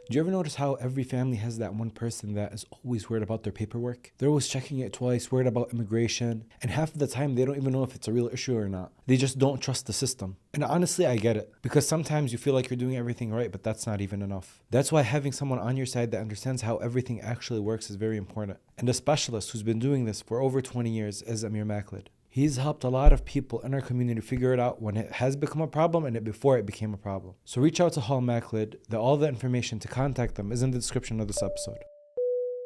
Do you ever notice how every family has that one person that is always worried about their paperwork? They're always checking it twice, worried about immigration, and half of the time they don't even know if it's a real issue or not. They just don't trust the system. And honestly, I get it, because sometimes you feel like you're doing everything right, but that's not even enough. That's why having someone on your side that understands how everything actually works is very important. And a specialist who's been doing this for over 20 years is Amir Maklid. He's helped a lot of people in our community figure it out when it has become a problem and before it became a problem. So reach out to Hal Maklid. All the information to contact them is in the description of this episode.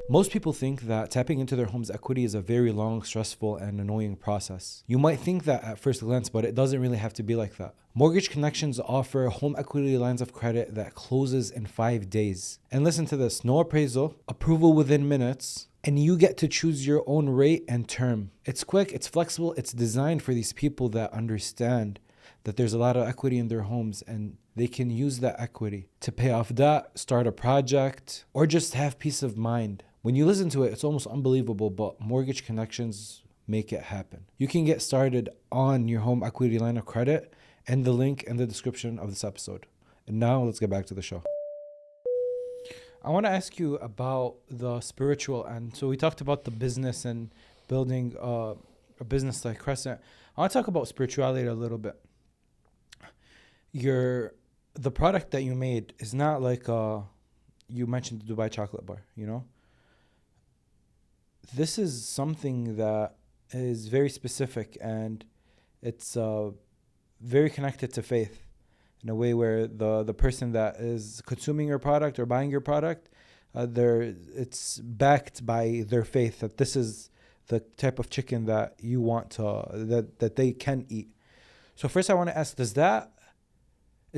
Most people think that tapping into their home's equity is a very long, stressful, and annoying process. You might think that at first glance, but it doesn't really have to be like that. Mortgage Connections offer home equity lines of credit that closes in 5 days. And listen to this, no appraisal, approval within minutes, and you get to choose your own rate and term. It's quick, it's flexible, it's designed for these people that understand that there's a lot of equity in their homes and they can use that equity to pay off debt, start a project, or just have peace of mind. When you listen to it, it's almost unbelievable, but Mortgage Connections make it happen. You can get started on your home equity line of credit and the link in the description of this episode. And now let's get back to the show. I want to ask you about the spiritual end. So we talked about the business and building a business like Crescent. I want to talk about spirituality a little bit. The product that you made is not like you mentioned the Dubai chocolate bar, This is something that is very specific and it's very connected to faith in a way where the person that is consuming your product or buying your product, it's backed by their faith that this is the type of chicken that you want that they can eat. So first I want to ask, is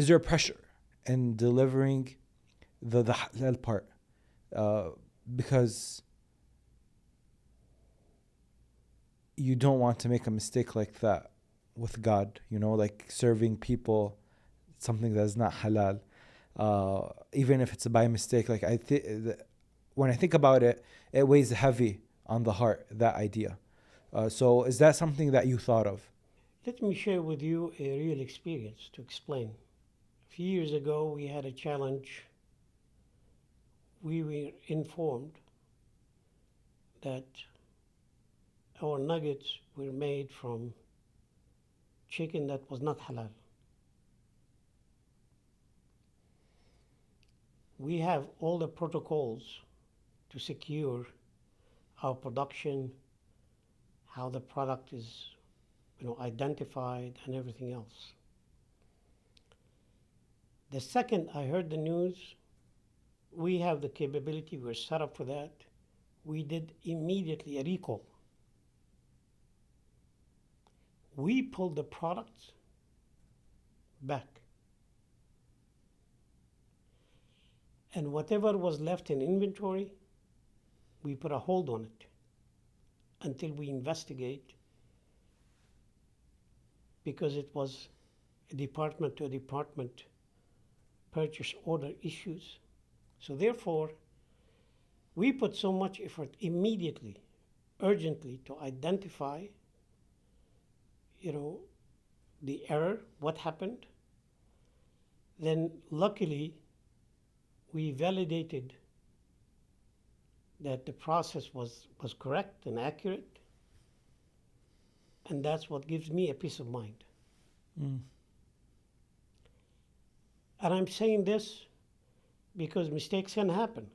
there pressure in delivering the halal part? Because you don't want to make a mistake like that with God, like serving people something that is not halal, even if it's by mistake. Like when I think about it, it weighs heavy on the heart, that idea. So is that something that you thought of? Let me share with you a real experience to explain. A few years ago, we had a challenge. We were informed that our nuggets were made from chicken that was not halal. We have all the protocols to secure our production, how the product is, identified, and everything else. The second I heard the news, we have the capability, we're set up for that. We did immediately a recall. We pulled the products back. And whatever was left in inventory, we put a hold on it until we investigate, because it was a department to department purchase order issues. So therefore, we put so much effort immediately, urgently, to identify, the error, what happened. Then luckily, we validated that the process was correct and accurate. And that's what gives me a peace of mind. Mm. And I'm saying this because mistakes can happen.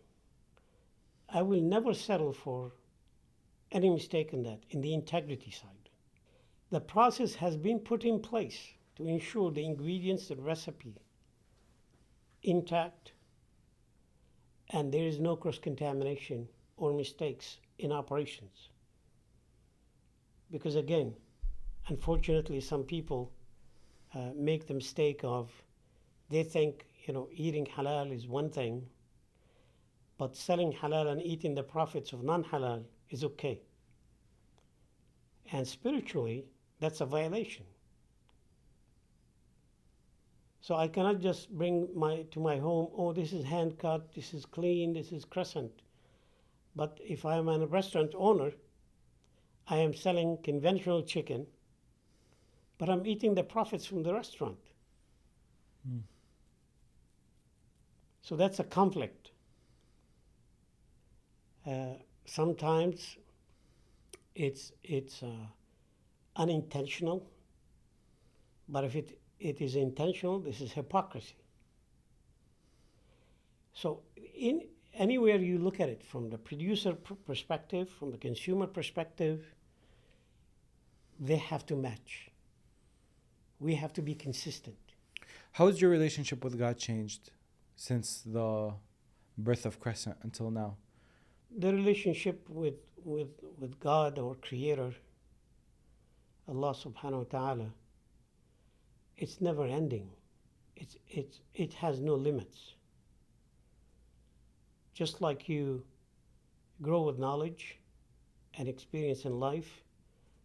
I will never settle for any mistake in that, in the integrity side. The process has been put in place to ensure the ingredients and recipe intact, and there is no cross-contamination or mistakes in operations. Because again, unfortunately, some people make the mistake of, they think, eating halal is one thing, but selling halal and eating the profits of non-halal is okay. And spiritually, that's a violation. So I cannot just bring to my home, oh, this is hand cut, this is clean, this is Crescent. But if I am a restaurant owner, I am selling conventional chicken, but I'm eating the profits from the restaurant. Mm. So that's a conflict. Sometimes it's unintentional, but if it is intentional, this is hypocrisy. So anywhere you look at it, from the producer perspective, from the consumer perspective, they have to match. We have to be consistent. How has your relationship with God changed since the birth of Crescent until now? The relationship with God, our Creator, Allah subhanahu wa ta'ala, it's never ending. It has no limits. Just like you grow with knowledge and experience in life,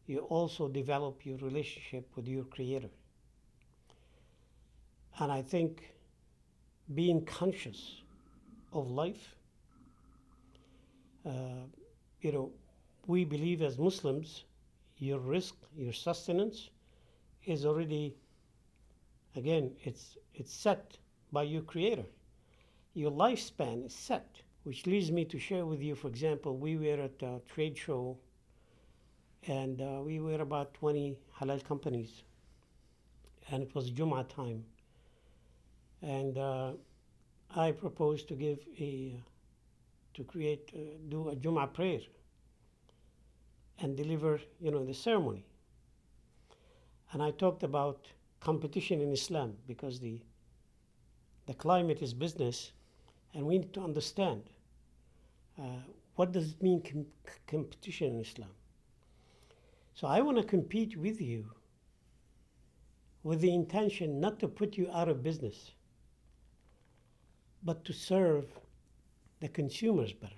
you also develop your relationship with your Creator. And I think being conscious of life, we believe as Muslims, your risk, your sustenance is already, again, it's set by your Creator. Your lifespan is set, which leads me to share with you, for example, we were at a trade show, and we were about 20 halal companies, and it was Jum'ah time. And I proposed to do a Jum'ah prayer and deliver, the ceremony. And I talked about competition in Islam, because the climate is business, and we need to understand what does it mean competition in Islam. So I want to compete with you with the intention not to put you out of business, but to serve the consumers better.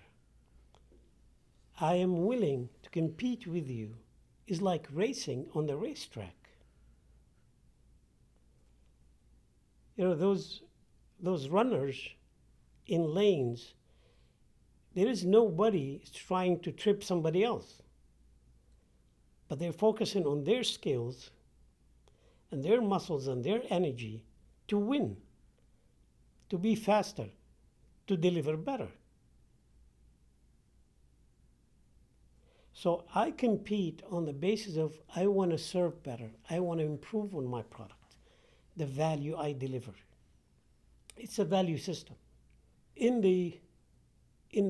I am willing to compete with you. It's like racing on the racetrack. Those runners in lanes, there is nobody trying to trip somebody else, but they're focusing on their skills and their muscles and their energy to win, to be faster, to deliver better. So I compete on the basis of I want to serve better. I want to improve on my product, the value I deliver. It's a value system. In the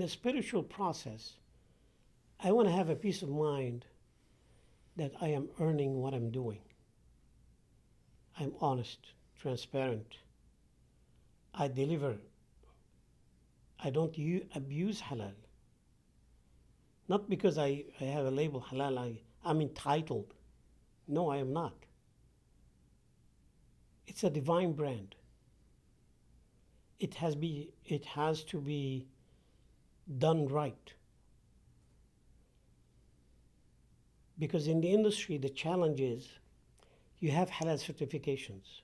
spiritual process, I want to have a peace of mind that I am earning what I'm doing. I'm honest, transparent. I deliver. I don't abuse halal. Not because I have a label halal, I'm entitled. No, I am not. It's a divine brand. It has to be done right. Because in the industry, the challenge is you have halal certifications,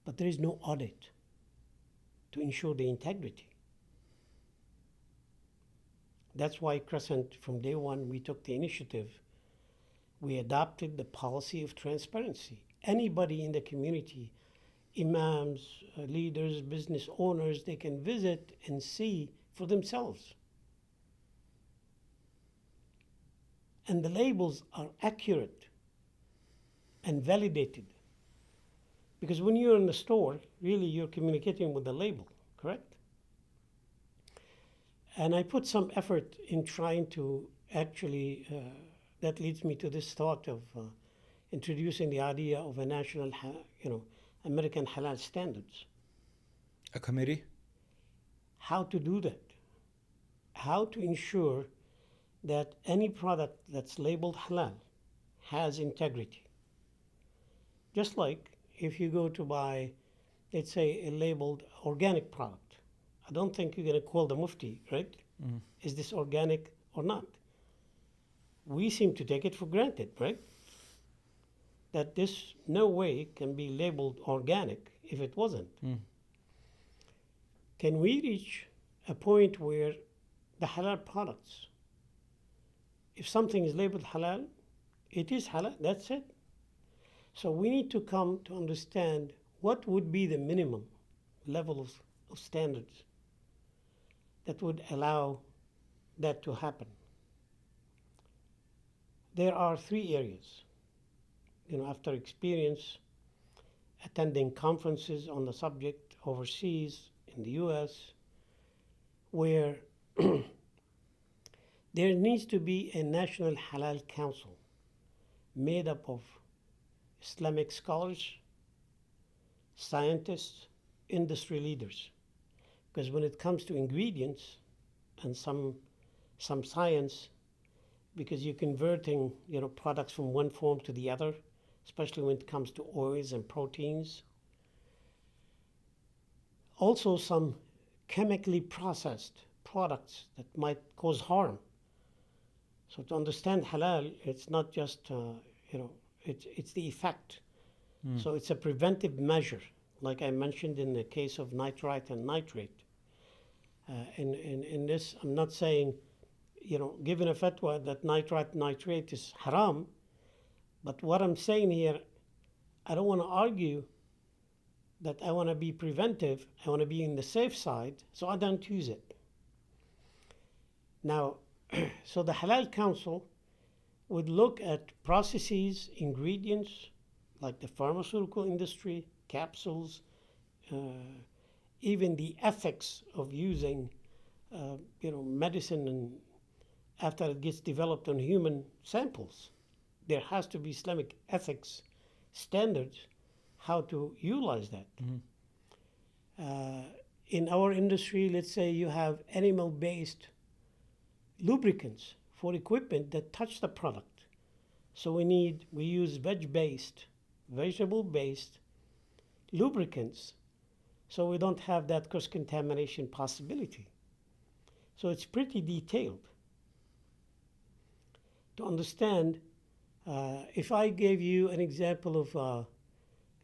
but there is no audit to ensure the integrity. That's why Crescent, from day one, we took the initiative. We adopted the policy of transparency. Anybody in the community, imams, leaders, business owners, they can visit and see for themselves. And the labels are accurate and validated. Because when you're in the store, really you're communicating with the label, correct? And I put some effort in trying to actually, that leads me to this thought of introducing the idea of a national, American halal standards. A committee? How to do that? How to ensure that any product that's labeled halal has integrity. Just like if you go to buy, let's say, a labeled organic product, I don't think you're going to call the mufti, right? Mm. Is this organic or not? We seem to take it for granted, right? That this no way can be labeled organic if it wasn't. Mm. Can we reach a point where the halal products, if something is labeled halal, it is halal, that's it. So we need to come to understand what would be the minimum level of standards that would allow that to happen. There are 3 areas, after experience, attending conferences on the subject overseas, in the US, where there needs to be a national halal council made up of Islamic scholars, scientists, industry leaders. Because when it comes to ingredients and some science, because you're converting products from one form to the other, especially when it comes to oils and proteins. Also some chemically processed products that might cause harm. So to understand halal, it's not just it's the effect. Mm. So it's a preventive measure, like I mentioned in the case of nitrite and nitrate. In this, I'm not saying, given a fatwa that nitrate is haram, but what I'm saying here, I don't want to argue that I want to be preventive, I want to be in the safe side, so I don't use it. Now, so the Halal Council would look at processes, ingredients, like the pharmaceutical industry, capsules, even the ethics of using, medicine and after it gets developed on human samples. There has to be Islamic ethics standards how to utilize that. Mm-hmm. In our industry, let's say you have animal-based lubricants for equipment that touch the product. So we use vegetable-based lubricants, so we don't have that cross-contamination possibility. So it's pretty detailed. To understand, if I gave you an example of,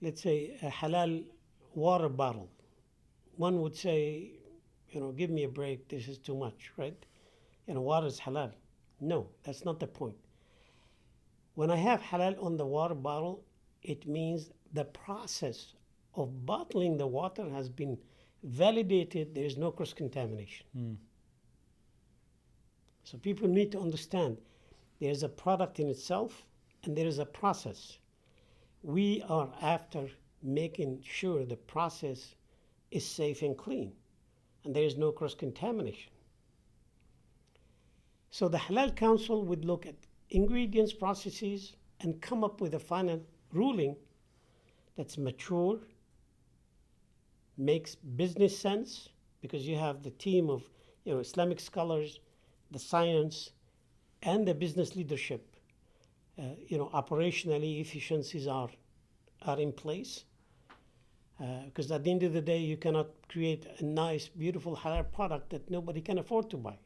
let's say, a halal water bottle, one would say, give me a break, this is too much, right? Water is halal. No, that's not the point. When I have halal on the water bottle, it means the process of bottling the water has been validated. There is no cross-contamination. Mm. So people need to understand there's a product in itself and there is a process. We are after making sure the process is safe and clean and there is no cross-contamination. So the Halal Council would look at ingredients, processes, and come up with a final ruling that's mature, makes business sense, because you have the team of Islamic scholars, the science, and the business leadership. Operationally efficiencies are in place. Because at the end of the day, you cannot create a nice, beautiful halal product that nobody can afford to buy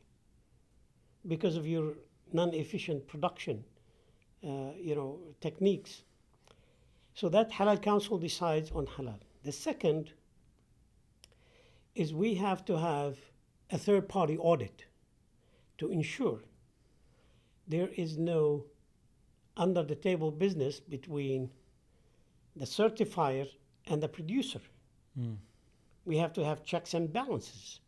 because of your non-efficient production, techniques. So that Halal Council decides on halal. The second is we have to have a third-party audit to ensure there is no under-the-table business between the certifier and the producer. We have to have checks and balances.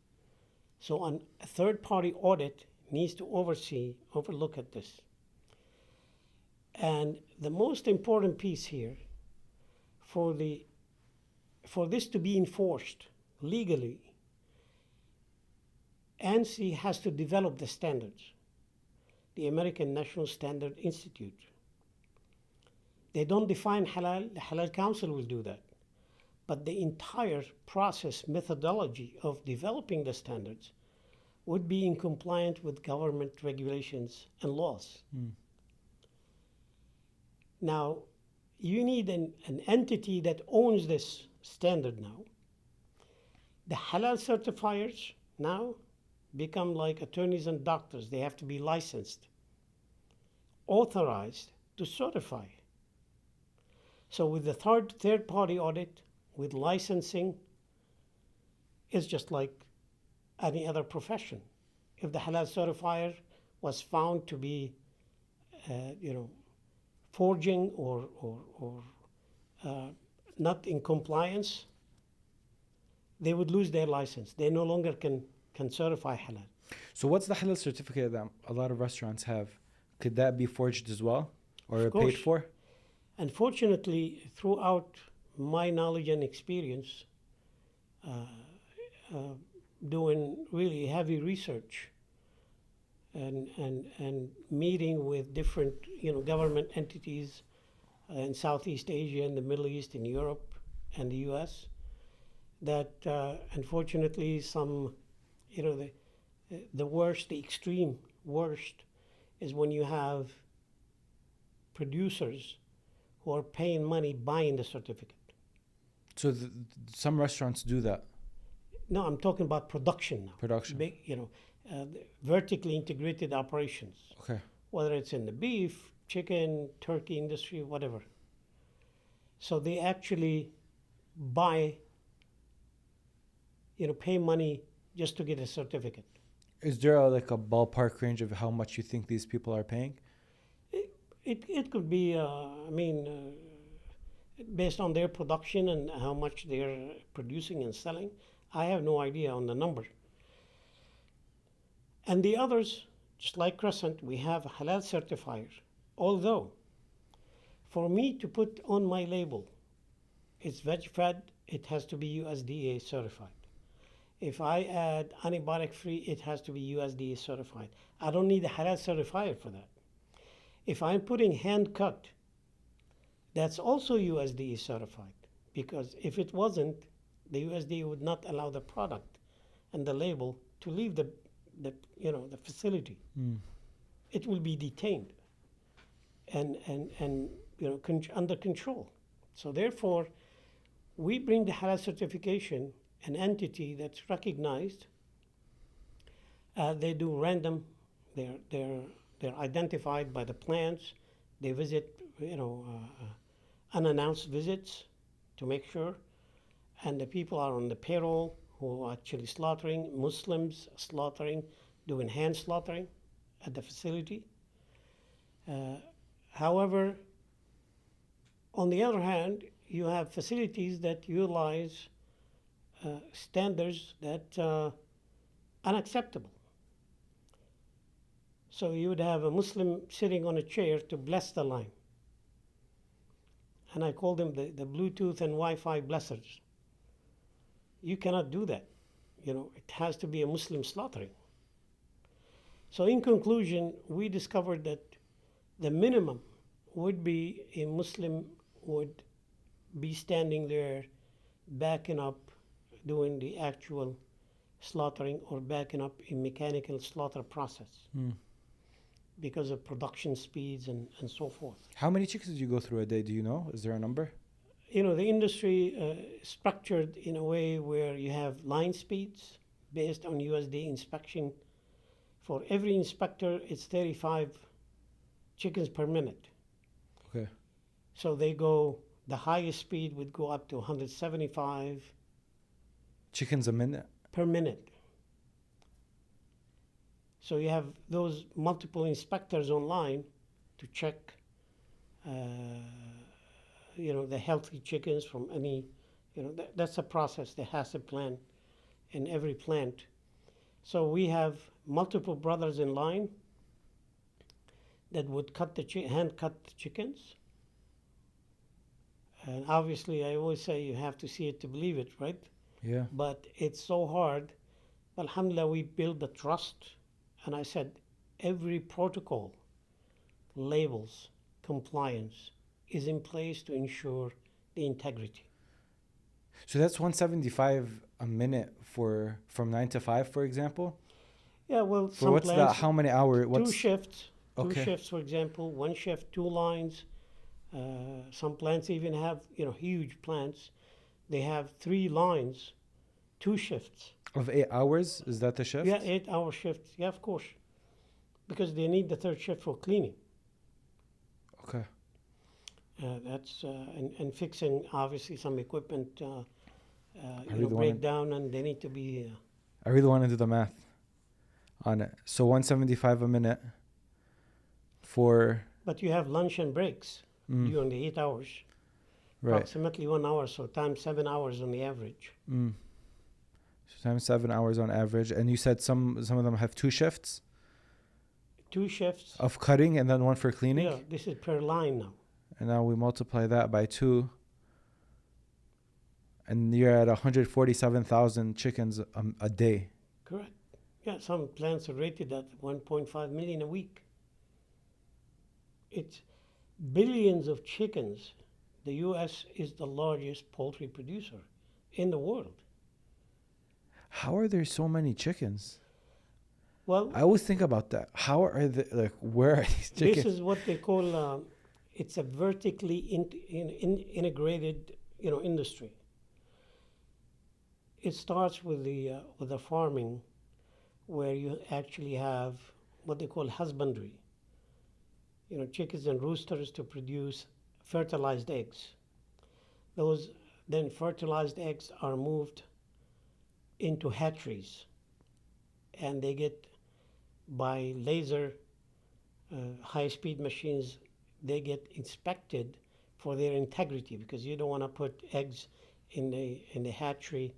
So a third-party audit needs to overlook at this. And the most important piece here, for this to be enforced legally, ANSI has to develop the standards, the American National Standard Institute. They don't define halal, the Halal Council will do that. But the entire process methodology of developing the standards would be in compliance with government regulations and laws. Now, you need an entity that owns this standard now. The halal certifiers now become like attorneys and doctors. They have to be licensed, authorized to certify. So with the third-party audit, with licensing, it's just like any other profession. If the halal certifier was found to be, forging or not in compliance, they would lose their license. They no longer can certify halal. So what's the halal certificate that a lot of restaurants have? Could that be forged as well or Of course. paid for? Unfortunately, throughout my knowledge and experience, doing really heavy research and meeting with different government entities in Southeast Asia and the Middle East and Europe and the US, that unfortunately some, the worst, the extreme worst is when you have producers who are paying money buying the certificate. So some restaurants do that. No, I'm talking about production now. Production. Big, vertically integrated operations. Okay. Whether it's in the beef, chicken, turkey industry, whatever. So they actually buy, pay money just to get a certificate. Is there like a ballpark range of how much you think these people are paying? It could be, based on their production and how much they're producing and selling. I have no idea on the number. And the others, just like Crescent, we have halal certifiers. Although, for me to put on my label, it's veg-fed, it has to be USDA certified. If I add antibiotic-free, it has to be USDA certified. I don't need a halal certifier for that. If I'm putting hand-cut, that's also USDA certified, because if it wasn't, the USDA would not allow the product and the label to leave the facility. It will be detained and under control. So therefore, we bring the halal certification, an entity that's recognized. They do random. They're identified by the plants. They visit, unannounced visits to make sure, and the people are on the payroll who are actually slaughtering, Muslims slaughtering, doing hand slaughtering at the facility. However, on the other hand, you have facilities that utilize standards that are unacceptable. So you would have a Muslim sitting on a chair to bless the line. And I call them the Bluetooth and Wi-Fi blessers. You cannot do that. It has to be a Muslim slaughtering. So in conclusion, we discovered that the minimum would be a Muslim would be standing there backing up, doing the actual slaughtering or backing up a mechanical slaughter process because of production speeds and so forth. How many chickens do you go through a day? Do you know? Is there a number? The industry is structured in a way where you have line speeds based on USDA inspection. For every inspector, it's 35 chickens per minute. Okay. So the highest speed would go up to 175 chickens a minute? Per minute. So you have those multiple inspectors online to check the healthy chickens from any, that's a process that has a plan in every plant. So we have multiple brothers in line that would hand cut the chickens. And obviously, I always say you have to see it to believe it, right? Yeah. But it's so hard. Alhamdulillah, we build the trust. And I said, every protocol, labels, compliance is in place to ensure the integrity. So that's 175 a minute from 9 to 5, for example? Yeah, well, for what's that? How many hours? Two shifts. Okay. 2 shifts, for example. 1 shift, 2 lines. Some plants even have, huge plants. They have 3 lines, 2 shifts. Of 8 hours? Is that the shift? Yeah, 8-hour shifts. Yeah, of course. Because they need the 3rd shift for cleaning. Okay. That's and fixing, obviously, some equipment really break down, and they need to be... I really want to do the math on it. So 175 a minute for... But you have lunch and breaks during the 8 hours. Right. Approximately 1 hour, so times 7 hours on the average. So times 7 hours on average. And you said some of them have 2 shifts? 2 shifts. Of cutting and then 1 for cleaning? Yeah, this is per line now. And now we multiply that by 2. And you're at 147,000 chickens a day. Correct. Yeah, some plants are rated at 1.5 million a week. It's billions of chickens. The U.S. is the largest poultry producer in the world. How are there so many chickens? Well, I always think about that. How are they, where are these chickens? This is what they call, it's a vertically integrated, industry. It starts with the farming, where you actually have what they call husbandry. Chickens and roosters to produce fertilized eggs. Those then fertilized eggs are moved into hatcheries, and they get by laser high-speed machines. They get inspected for their integrity, because you don't want to put eggs in the hatchery,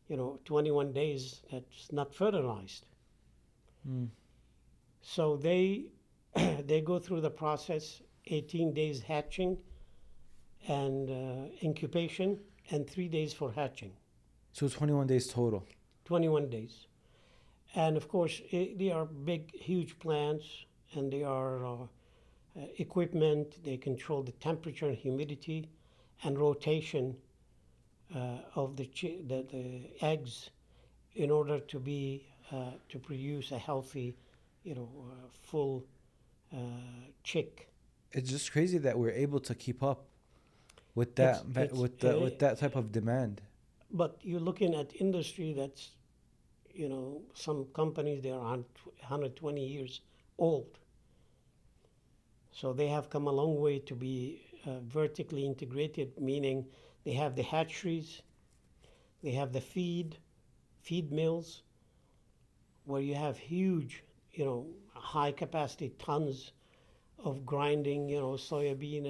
21 days that's not fertilized. So they go through the process, 18 days hatching and incubation, and 3 days for hatching. So 21 days total. 21 days. And of course, they are big, huge plants, and they are equipment. They control the temperature and humidity and rotation of the eggs in order to be to produce a healthy, full chick. It's just crazy that we're able to keep up with that with that type of demand. But you're looking at industry that's, some companies, they are 120 years old. So they have come a long way to be vertically integrated, meaning they have the hatcheries, they have the feed mills, where you have huge, high capacity tons of grinding, soybean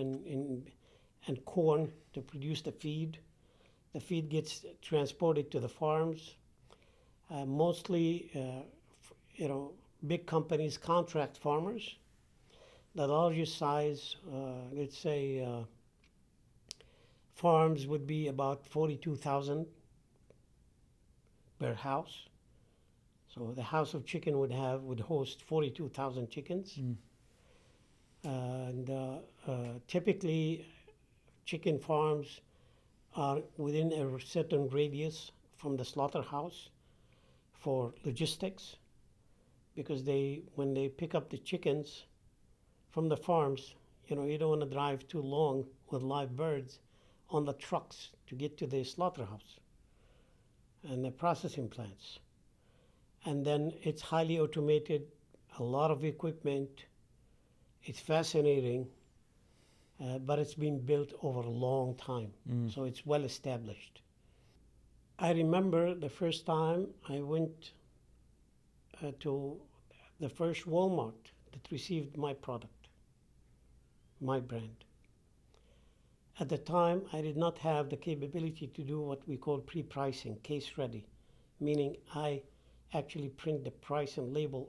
and corn to produce the feed. The feed gets transported to the farms, mostly, big companies contract farmers. The largest size, let's say, farms would be about 42,000 per house. So the house of chicken would host 42,000 chickens. And typically, chicken farms are within a certain radius from the slaughterhouse for logistics, because when they pick up the chickens from the farms, you don't want to drive too long with live birds on the trucks to get to the slaughterhouse and the processing plants. And then it's highly automated, a lot of equipment. It's fascinating, but it's been built over a long time, so it's well established. I remember the first time I went to the first Walmart that received my product, my brand. At the time, I did not have the capability to do what we call pre-pricing, case ready, meaning I actually print the price and label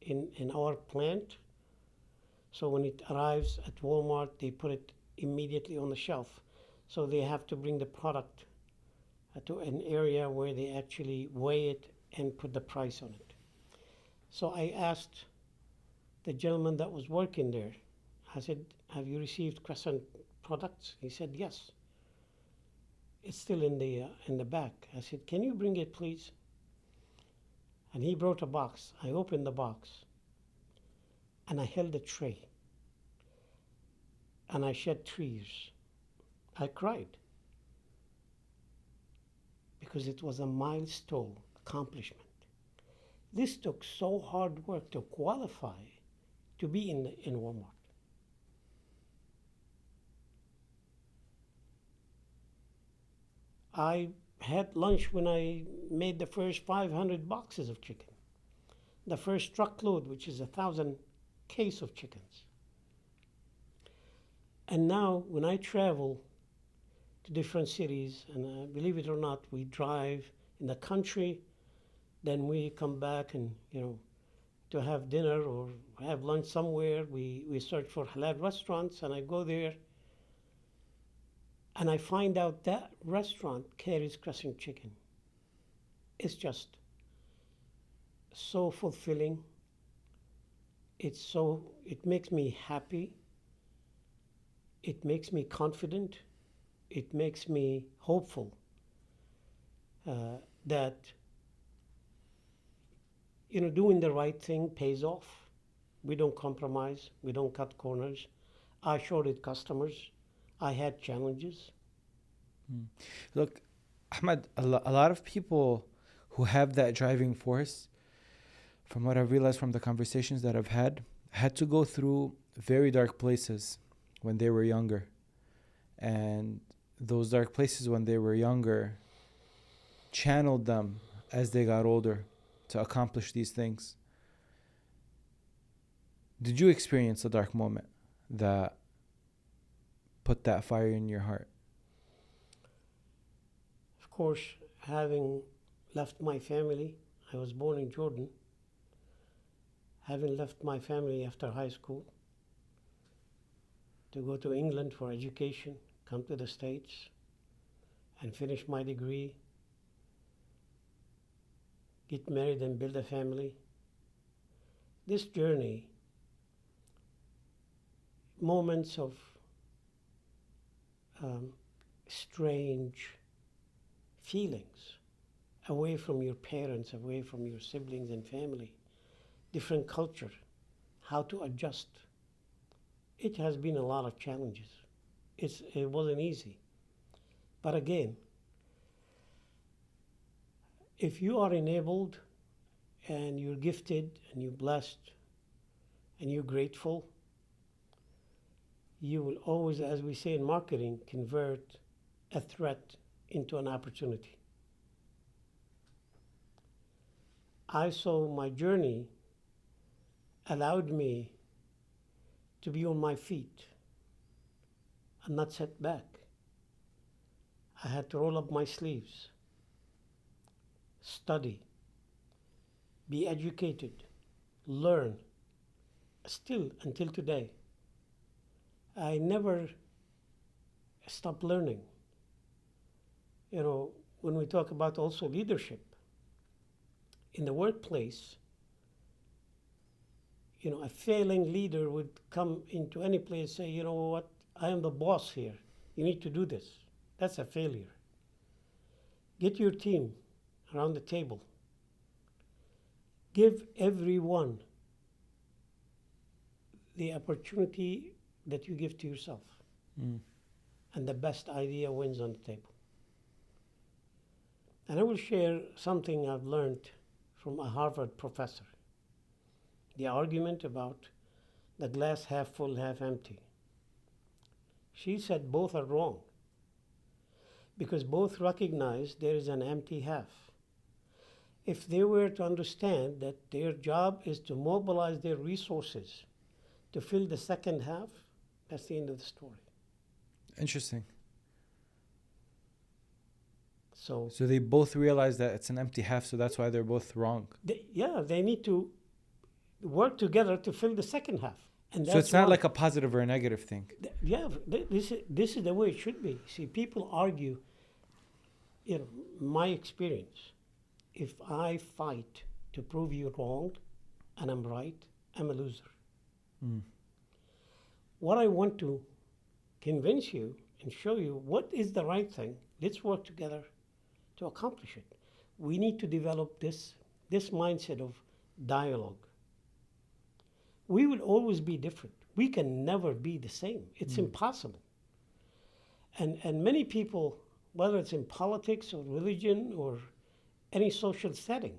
in our plant. So when it arrives at Walmart, they put it immediately on the shelf. So they have to bring the product to an area where they actually weigh it and put the price on it. So I asked the gentleman that was working there, I said, have you received Crescent products? He said, yes. It's still in the back. I said, can you bring it, please? And he brought a box. I opened the box and I held a tray and I shed tears. I cried because it was a milestone accomplishment. This took so hard work to qualify to be in Walmart. I had lunch when I made the first 500 boxes of chicken, the first truckload, which is 1,000 case of chickens. And now when I travel to different cities, and believe it or not, we drive in the country, then we come back and, to have dinner or have lunch somewhere, we search for halal restaurants, and I go there and I find out that restaurant carries Crescent chicken. It's just so fulfilling. It makes me happy. It makes me confident. It makes me hopeful that doing the right thing pays off. We don't compromise. We don't cut corners. I shorted customers. I had challenges. Look, Ahmad, a lot of people who have that driving force, from what I've realized from the conversations that I've had to go through very dark places when they were younger. And those dark places when they were younger channeled them as they got older to accomplish these things. Did you experience a dark moment that put that fire in your heart? Of course, having left my family, I was born in Jordan. Having left my family after high school to go to England for education, come to the States and finish my degree, get married and build a family. This journey, moments of strange feelings, away from your parents, away from your siblings and family, different culture, how to adjust. It has been a lot of challenges. It wasn't easy. But again, if you are enabled and you're gifted and you're blessed and you're grateful, you will always, as we say in marketing, convert a threat into an opportunity. I saw my journey allowed me to be on my feet and not set back. I had to roll up my sleeves, study, be educated, learn, still until today. I never stop learning. You know, when we talk about also leadership in the workplace, you know, a failing leader would come into any place and say, you know what, I am the boss here. You need to do this. That's a failure. Get your team around the table. Give everyone the opportunity that you give to yourself. And the best idea wins on the table. And I will share something I've learned from a Harvard professor. The argument about the glass half full, half empty. She said both are wrong because both recognize there is an empty half. If they were to understand that their job is to mobilize their resources to fill the second half, that's the end of the story. Interesting. So they both realize that it's an empty half, so that's why they're both wrong. they need to work together to fill the second half. And So that's it's not why- like a positive or a negative thing. This is the way it should be. See, people argue, you know, my experience, if I fight to prove you wrong and I'm right, I'm a loser. What I want to convince you and show you what is the right thing, let's work together to accomplish it. We need to develop this mindset of dialogue. We will always be different. We can never be the same. It's impossible. And many people, whether it's in politics or religion or any social setting,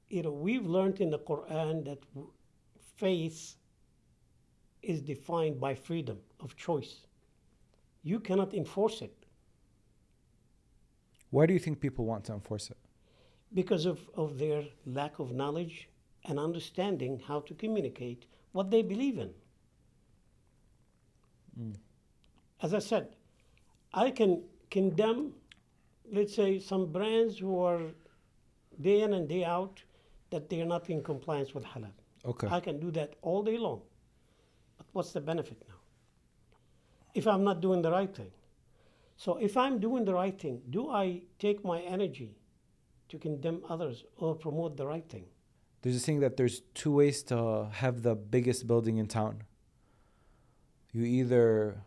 you know, we've learned in the Quran that faith is defined by freedom of choice. You cannot enforce it Why do you think people want to enforce it? because of their lack of knowledge and understanding how to communicate what they believe in. As I said, I can condemn, let's say, some brands who are day in and day out that they are not in compliance with halal. Okay. I can do that all day long. But what's the benefit now? If I'm not doing the right thing. So if I'm doing the right thing, do I take my energy to condemn others or promote the right thing? There's this thing that there's two ways to have the biggest building in town. You either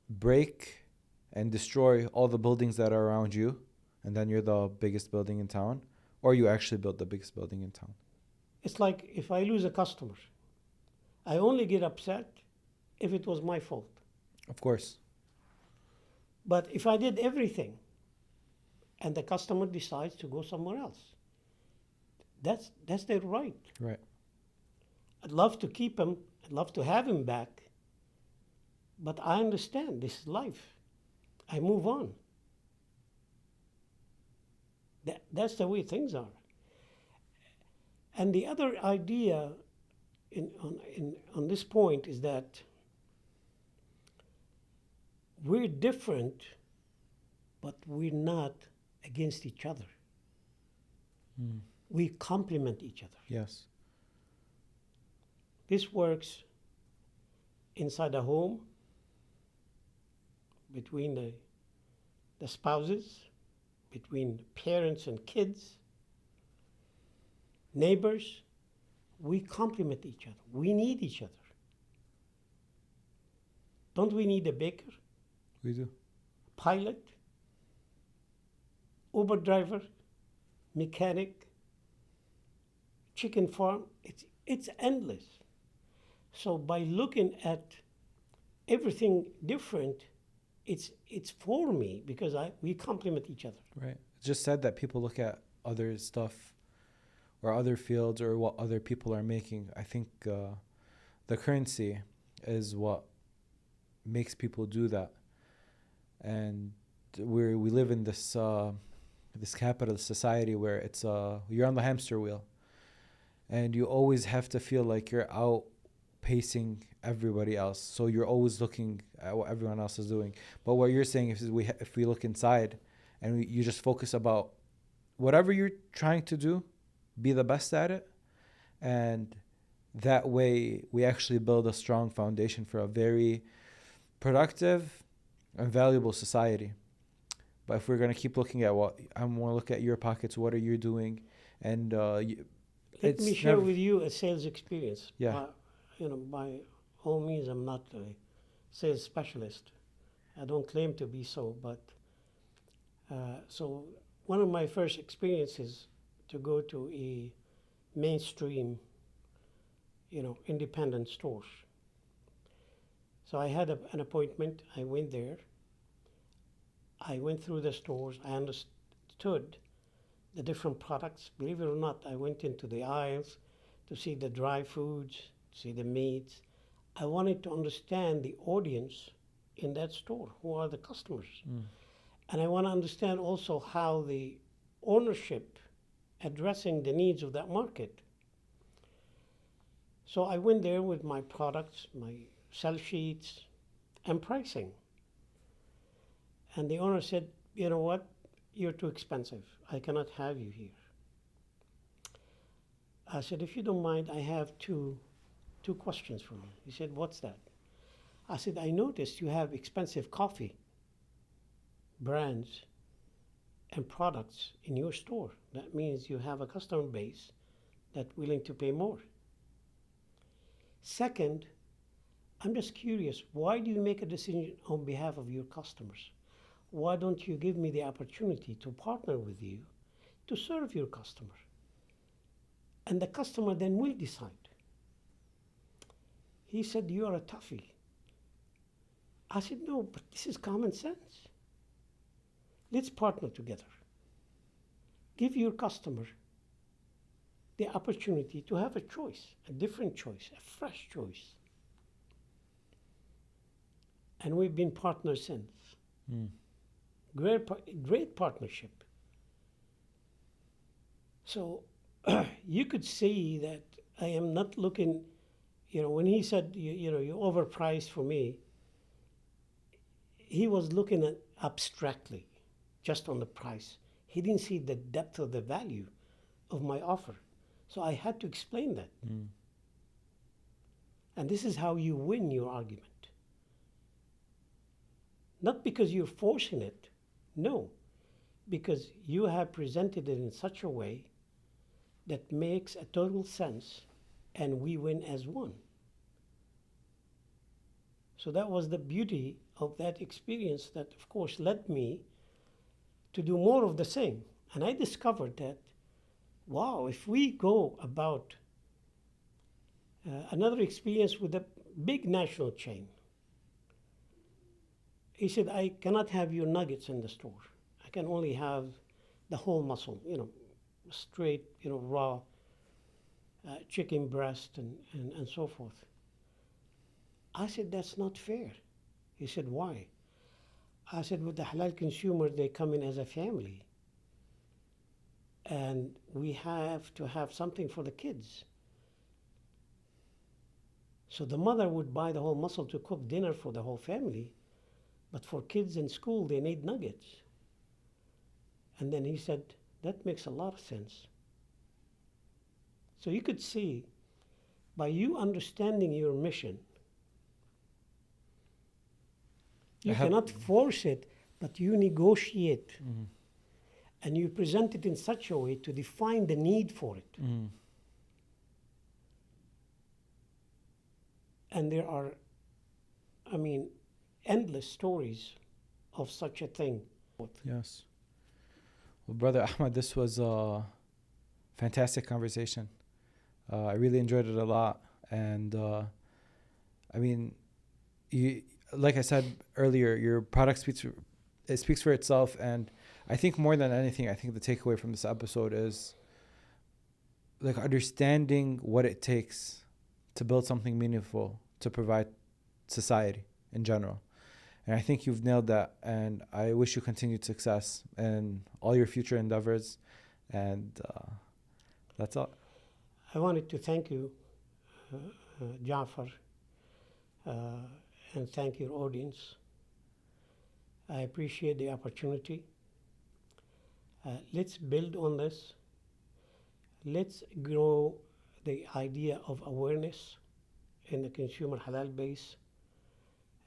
break and destroy all the buildings that are around you, and then you're the biggest building in town, or you actually build the biggest building in town. It's like if I lose a customer, I only get upset if it was my fault. Of course. But if I did everything and the customer decides to go somewhere else, that's their right. Right. I'd love to keep him, I'd love to have him back, but I understand this is life. I move on. That's the way things are. And the other idea on this point is that we're different, but we're not against each other. We complement each other. Yes. This works inside a home, between the spouses, between parents and kids, neighbors. We complement each other. We need each other. Don't we need a baker, We do. pilot, Uber driver, mechanic, chicken farm? It's endless. So by looking at everything different, it's for me because we complement each other. Right. It's just said that people look at other stuff or other fields or what other people are making. I think the currency is what makes people do that. And we live in this this capitalist society where it's you're on the hamster wheel, and you always have to feel like you're outpacing everybody else. So you're always looking at what everyone else is doing. But what you're saying is if we look inside and you just focus about whatever you're trying to do, be the best at it. And that way we actually build a strong foundation for a very productive and valuable society. But if we're going to keep looking at what I'm going to look at your pockets, what are you doing? And Let me share with you a sales experience. Yeah. By all means, I'm not a sales specialist. I don't claim to be so, but so one of my first experiences to go to a mainstream, independent stores. So I had an appointment. I went there. I went through the stores. I understood the different products. Believe it or not, I went into the aisles to see the dry foods, to see the meats. I wanted to understand the audience in that store. Who are the customers? And I want to understand also how the ownership addressing the needs of that market. So I went there with my products, my sell sheets, and pricing. And the owner said, you know what, you're too expensive. I cannot have you here. I said, if you don't mind, I have two questions for you. He said, what's that? I said, I noticed you have expensive coffee brands and products in your store. That means you have a customer base that's willing to pay more. Second, I'm just curious, why do you make a decision on behalf of your customers? Why don't you give me the opportunity to partner with you to serve your customer? And the customer then will decide. He said, you are a toughie. I said, no, but this is common sense. Let's partner together. Give your customer the opportunity to have a choice, a different choice, a fresh choice. And we've been partners since. Great partnership. So you could see that I am not looking, when he said, you overpriced for me, he was looking at abstractly, just on the price. He didn't see the depth of the value of my offer. So I had to explain that. And this is how you win your argument. Not because you're forcing it, no, because you have presented it in such a way that makes a total sense and we win as one. So that was the beauty of that experience that, of course, led me to do more of the same. And I discovered that, wow, if we go about another experience with a big national chain. He said, I cannot have your nuggets in the store. I can only have the whole muscle, straight, raw chicken breast and so forth. I said, that's not fair. He said, why? I said, with the halal consumer, they come in as a family. And we have to have something for the kids. So the mother would buy the whole muscle to cook dinner for the whole family. But for kids in school, they need nuggets. And then he said, that makes a lot of sense. So you could see, by you understanding your mission, you cannot force it, but you negotiate. And you present it in such a way to define the need for it. And there are, endless stories of such a thing. Yes. Well, Brother Ahmad, this was a fantastic conversation. I really enjoyed it a lot. And you, like I said earlier, your product speaks for itself. And I think more than anything, I think the takeaway from this episode is like understanding what it takes to build something meaningful to provide society in general. And I think you've nailed that. And I wish you continued success in all your future endeavors. And that's all. I wanted to thank you, Jaafar, and thank your audience. I appreciate the opportunity. Let's build on this. Let's grow the idea of awareness in the consumer halal base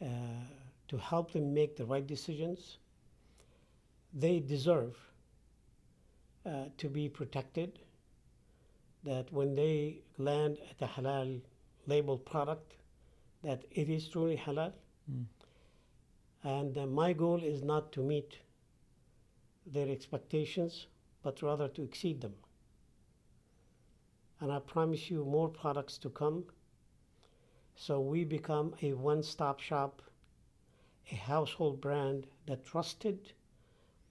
to help them make the right decisions. They deserve to be protected, that when they land at a halal labeled product, that it is truly halal. And my goal is not to meet their expectations, but rather to exceed them. And I promise you more products to come. So we become a one-stop shop, a household brand that trusted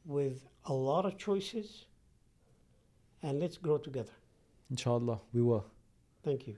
with a lot of choices. And let's grow together. Inshallah, we will. Thank you.